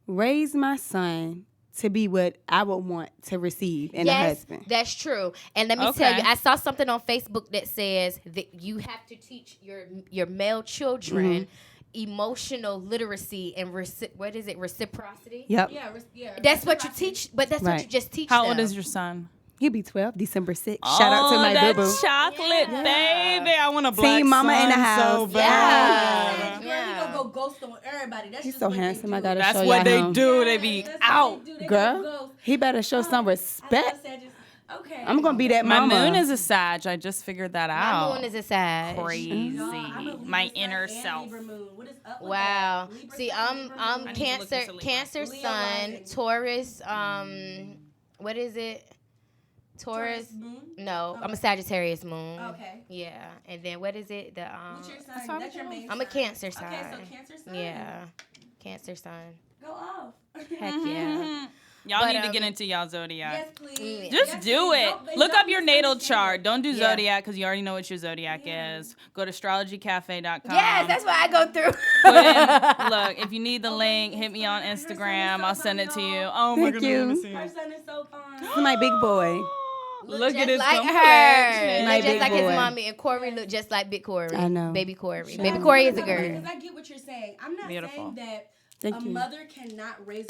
raised my son to be what I would want to receive in a husband. That's true. And let me tell you, I saw something on Facebook that says that you have to teach your male children emotional literacy and reciprocity. Yep. Yeah. That's what you teach, but that's what Right. you just teach How them. old is your son? He'll be 12, December 6th. Shout out to my that boo-boo. chocolate baby. I want a black Team mama in the son house. so bad. Girl, he gonna go ghost on everybody. That's He's just so what they handsome. do. I got to That's show what they y'all him. do. They be That's what out. they do. They go Girl, ghost. he better show some I respect. love Sagittarius. Okay. I'm going to be that My mama. moon is a Sag. I just figured that out. My moon is a Sag. Crazy. No, I'm a Libra My sun inner and self. Libra moon. What is up with Wow. that? Libra See, sun, Libra I'm moon. I need to look Cancer, into Libra. Cancer Leo sun, rising. Taurus. What is it? Taurus. moon. No, Okay. I'm a Sagittarius moon. Okay. Yeah, and then what is it? The What's your sign? how That's your main I'm a sign. Cancer sign. Okay, so Cancer sign. Yeah, Cancer sign. Go off. Heck yeah. Y'all But, need to get into y'all zodiac. Yes, please. Just Yes, do please. it. Look up your natal chart. Don't do Yeah. zodiac because you already know what your zodiac is. Go to astrologycafe.com. Yes, that's what I go through. Look, if you need the link, hit me on Instagram. I'll send it to you. Oh my Thank goodness. let me you. see Her it. son is so fun. This is my big boy. Look just at his like complexion. her. My Look just big like his boy. mommy. And Corey look just like Big Corey. I know. Baby Corey. Shout Baby out. Corey is a Because girl. I get what you're saying. I'm not Beautiful. saying that Thank a you. mother cannot raise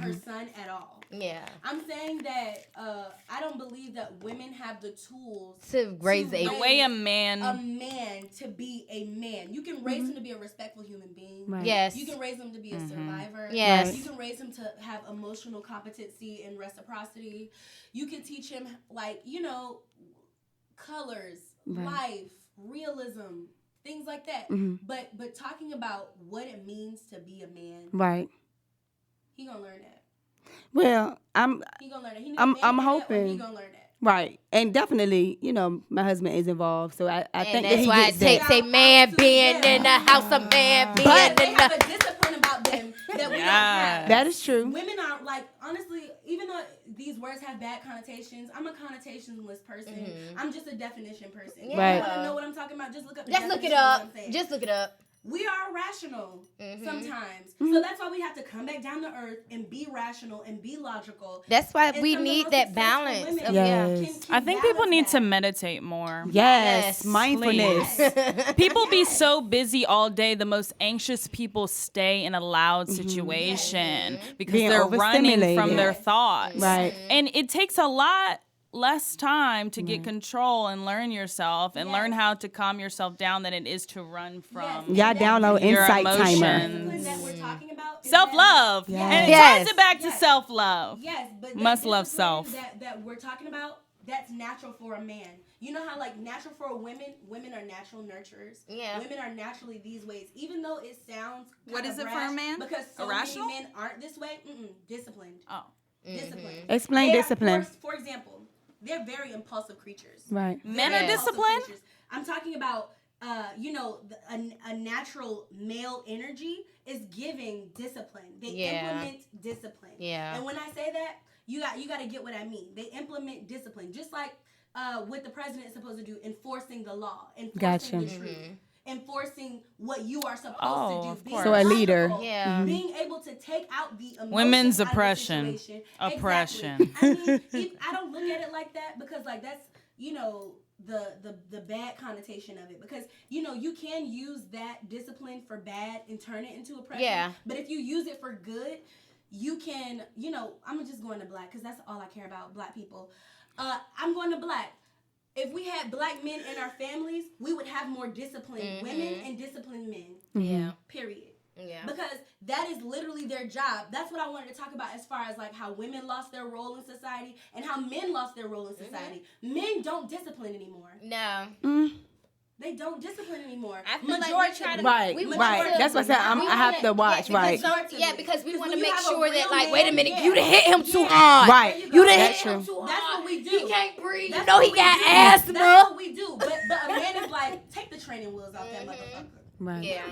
her son at all. Yeah. I'm saying that I don't believe that women have the tools To raise to a The way a a man. man to be a man. You can raise him to be a respectful human being. Right. Yes. You can raise him to be a survivor. Yes. Right. You can raise him to have emotional competency and reciprocity. You can teach him, like, colors, Right. life, realism, things like that. Mm-hmm. But talking about what it means to be a man, Right. he gonna learn that. Well, He gonna learn that. He I'm he gonna hoping. learn that. Right. And definitely, my husband is involved. So I And think that that's he why gets it takes that. a man being in the house, a man being But they in have the... a discipline about them that we don't have. That is true. Women are, like, honestly, even though these words have bad connotations, I'm a connotationless person. I'm just a definition person. Yeah. Right. You want to know what I'm talking about? Just look up the Just look it definition of what up. I'm saying. Just look it up. We are irrational sometimes. Mm-hmm. So that's why we have to come back down to earth and be rational and be logical. That's why And we some of the need most that successful balance. women Of, Yes. I think people balance need that. to meditate more. Yes. Yes. Mindfulness. People be so busy all day. The most anxious people stay in a loud situation because Being they're running from overstimulated. their thoughts. Right. And it takes a lot less time to get control and learn yourself and learn how to calm yourself down than it is to run from Y'all download your Insight Timer. Discipline that we're talking about is self-love. that- And it Yes. ties it back to self-love. Yes, but that Must love discipline self. that we're talking about, that's natural for a man. You know how, like, natural for a women are natural nurturers. Yeah. Women are naturally these ways. Even though it sounds What kind is of it for a rash, man? Because so Irrational? many men aren't this way. Disciplined. Oh. Disciplined. Explain They are, discipline. For example, they're very impulsive creatures. Right. Men Very are Yes. impulsive disciplined? creatures. I'm talking about, a natural male energy is giving discipline. They Yeah. implement discipline. Yeah. And when I say that, you got to get what I mean. They implement discipline, just like what the president is supposed to do, enforcing the law, enforcing Gotcha. the truth, enforcing what you are supposed Oh, to do. of being course. So a leader. logical, Yeah. being able to take out the emotions Women's out of the oppression. situation. Oppression. Exactly. I mean, I don't look at it like that because, like, that's the bad connotation of it, because you can use that discipline for bad and turn it into oppression. Yeah. But if you use it for good, you can, I'm just going to black because that's all I care about, black people. I'm going to black. If we had black men in our families, we would have more disciplined women and disciplined men. Yeah. Period. Yeah. Because that is literally their job. That's what I wanted to talk about as far as, like, how women lost their role in society and how men lost their role in society. Men don't discipline anymore. No. They don't discipline anymore. I feel like Majority we try to- Right. we Right. want to- That's what I said. I have to watch. Right. Because we want to when you make have a sure that, real like, man, wait a minute, yeah. you done hit him too Yeah. hard. Right. There you You go. done That's hit him true. too hard. That's what we do. He can't breathe. That's You know what he we got do. asthma. That's what we do. But a man is like, take the training wheels off that motherfucker. Right. Yeah.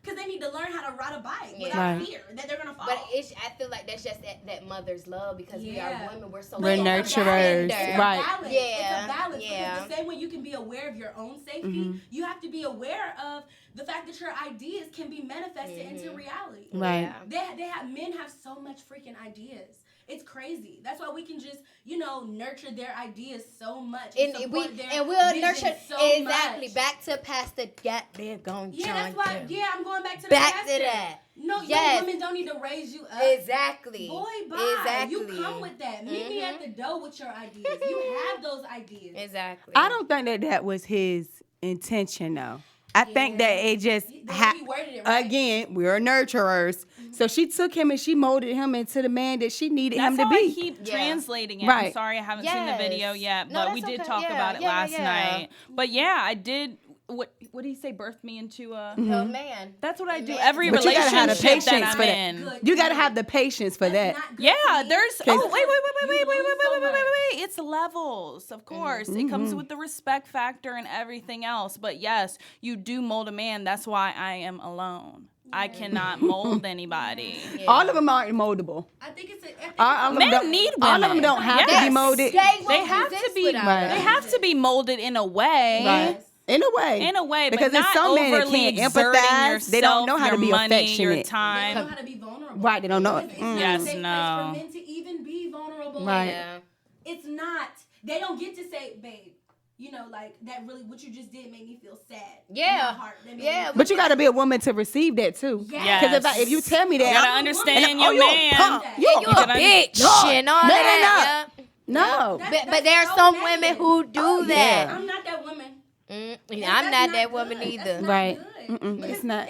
Because they need to learn how to ride a bike Yeah. without Right. fear that they're going to fall. But I feel like that's just that mother's love because we Yeah. are women. We're so We're so nurturers. tender. Right. Balance. Yeah. It's a balance. Yeah. Because the same way you can be aware of your own safety, you have to be aware of the fact that your ideas can be manifested into reality. Right. Yeah. Men have so much freaking ideas. It's crazy. That's why we can just, nurture their ideas so much. And support their we'll vision nurture so exactly much. back to Pastor goddamn gone Yeah, John. that's why. Kim. Yeah, I'm going back to the Back pastor. to that. No, Yes. young women don't need to raise you up. Exactly. Boy, bye. Exactly. You come with that. Meet me at the door with your ideas. You have those ideas. Exactly. I don't think that was his intention, though. I think that it just He worded it right. again, we're nurturers. So she took him and she molded him into the man that she needed That's him to how be. I keep Yeah. translating it. Right. I'm sorry I haven't seen the video Yes. yet, No, but we that's did okay. talk Yeah, about it yeah, last yeah. night. But yeah, I did. What did he say? Birthed me into a. Oh man. That's what I do. Man. Every But you gotta have the relationship that patience I'm for that. in. Good. You got to have the patience for that. That's not good Yeah, for me. there's. Okay. Oh, wait. much. It's levels, of course. It comes with the respect factor and everything else. But yes, you do mold a man. That's why I am alone. I cannot mold anybody. Yeah. All of them aren't moldable. I think it's men need women. All of them don't have to be molded. They have to be. Right. They have to be molded in a way. Right. In a way, because there's some men that can't empathize. Yourself, they don't know how to be money, affectionate. Your time. They don't know how to be vulnerable. Right, they don't know. It's not a safe place for men to even be vulnerable. Right. Yeah. It's not. They don't get to say, babe, you know, like, that really, what you just did made me feel sad. Yeah. In my heart. Yeah. But you got to be a woman to receive that, too. Yes. Because if you tell me that, you got to understand your man. You a bitch and all that. No. But there are some women who do that. I'm not that woman. I'm not that woman either. Right. It's not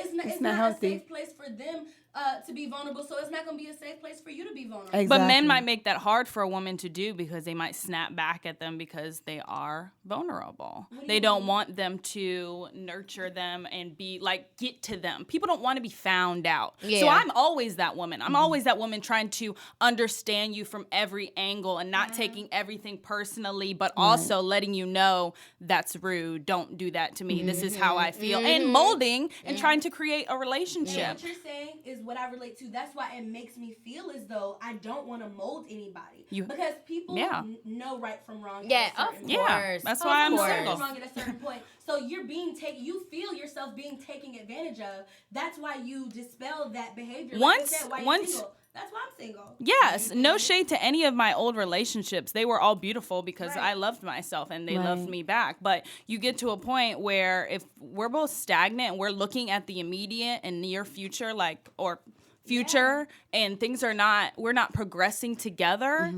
healthy. A safe place for them to be vulnerable, so it's not going to be a safe place for you to be vulnerable. Exactly. But men might make that hard for a woman to do because they might snap back at them because they are vulnerable. They don't want them to nurture them and be like, get to them. People don't want to be found out. Yeah. So I'm always that woman. I'm always that woman trying to understand you from every angle and not taking everything personally, but also letting you know that's rude. Don't do that to me. This is how I feel. And molding and trying to create a relationship. Yeah, what you're saying is what I relate to. That's why it makes me feel as though I don't want to mold anybody. Because people know right from wrong. Yeah, of course. Yeah, that's why I'm single. Wrong at a certain point. So you're being you feel yourself being taken advantage of. That's why you dispel that behavior. Like that's why I'm single. Yes, no shade to any of my old relationships. They were all beautiful because I loved myself and they loved me back. But you get to a point where if we're both stagnant and we're looking at the immediate and near future, and things are we're not progressing together,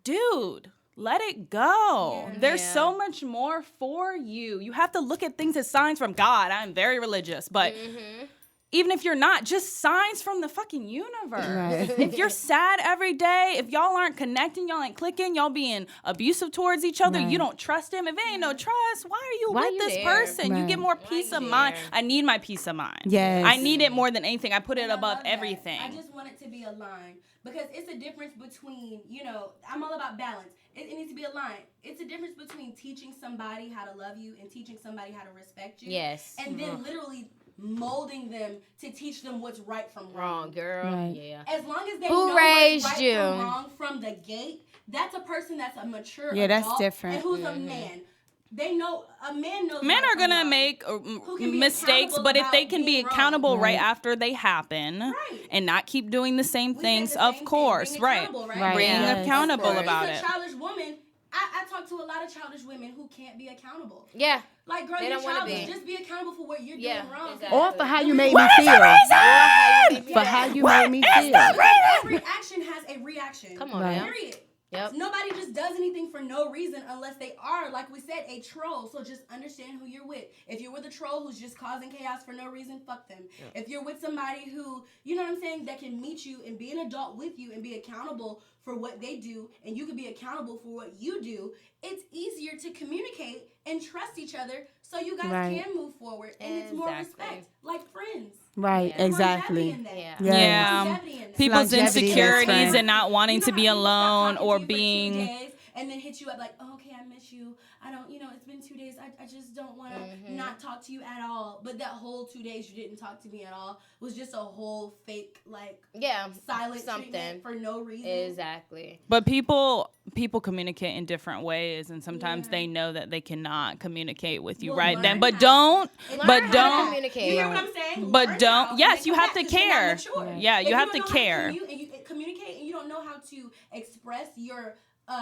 dude, let it go. Yeah. There's so much more for you. You have to look at things as signs from God. I'm very religious, but even if you're not, just signs from the fucking universe. Right. If you're sad every day, if y'all aren't connecting, y'all ain't clicking, y'all being abusive towards each other, you don't trust him. If it ain't no trust, why are you with this person? Right. You get more peace of mind. I need my peace of mind. Yes. I need it more than anything. I put it above everything. I just want it to be aligned because it's a difference between, I'm all about balance. It needs to be aligned. It's a difference between teaching somebody how to love you and teaching somebody how to respect you. Yes. And then literally molding them to teach them what's right from wrong. Girl. Right. Yeah. As long as they Who know raised what's right you? from wrong from the gate, that's a person that's a mature adult. That's different. And who's a man. They know, a man knows. Men are going to make mistakes, but if they can be accountable right after they happen and not keep doing the same things, of course, being right. Being accountable about it. As a childish woman, I talk to a lot of childish women who can't be accountable. Yeah. Like, girl, you're childish. Just be accountable for what you're doing wrong. Exactly. Or for how you made me feel. For how you made me feel. Every action has a reaction. Come on, now. Period. Yep. Nobody just does anything for no reason unless they are, like we said, a troll. So just understand who you're with. If you're with a troll who's just causing chaos for no reason, fuck them. Yeah. If you're with somebody who, you know what I'm saying, that can meet you and be an adult with you and be accountable for what they do, and you can be accountable for what you do, it's easier to communicate and trust each other so you guys can move forward. And it's more respect, like friends. Right, exactly. Yeah. People's insecurities and not wanting to be alone or being... And then hit you up like, oh, okay, I miss you. I don't, it's been 2 days. I just don't want to not talk to you at all. But that whole 2 days you didn't talk to me at all was just a whole fake, silent treatment for no reason. Exactly. But people communicate in different ways, and sometimes they know that they cannot communicate with you then. But don't communicate. You hear what I'm saying? But don't. Yes, you have to care. Yeah, you have to care. You communicate, and you don't know how to express your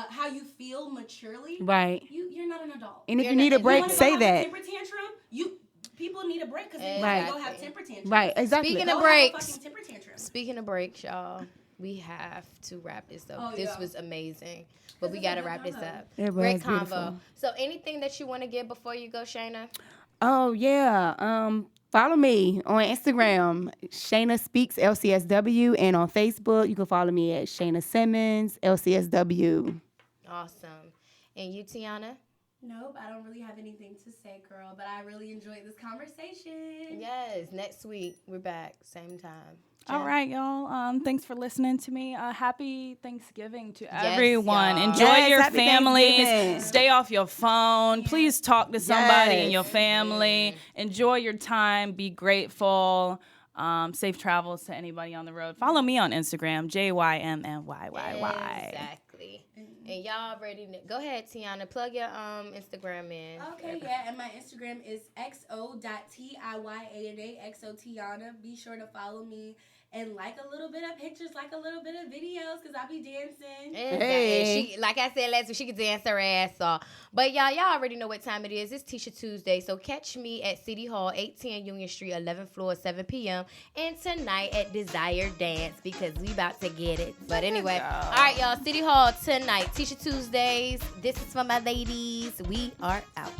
how you feel maturely. Right. You're not an adult. And if you need a break, say that. Temper tantrum. People need a break because they go have temper tantrums. Right. Exactly. Speaking of breaks, y'all, we have to wrap this up. This was amazing, but we got to wrap this up. Great convo. So, anything that you want to give before you go, Shayna? Oh yeah. Follow me on Instagram, Shayna Speaks LCSW, and on Facebook, you can follow me at Shayna Simmons LCSW. Awesome. And you, Tiana? Nope, I don't really have anything to say, girl, but I really enjoyed this conversation. Yes, next week we're back, same time. All right, y'all. Thanks for listening to me. Happy Thanksgiving to everyone. Y'all. Enjoy your families. Stay off your phone. Please talk to somebody in your family. Enjoy your time. Be grateful. Safe travels to anybody on the road. Follow me on Instagram, JYMNYYY. Exactly. And y'all already go ahead, Tiana. Plug your Instagram in. Okay, yeah, and my Instagram is xo.tiya88 xotiana. Be sure to follow me and like a little bit of pictures, like a little bit of videos, because I be dancing. Hey. She, like I said last week, she could dance her ass off. But y'all already know what time it is. It's Tisha Tuesday. So catch me at City Hall, 810 Union Street, 11th floor, 7 p.m. And tonight at Desire Dance, because we about to get it. But anyway, all right, y'all. City Hall tonight. Tisha Tuesdays. This is for my ladies. We are out.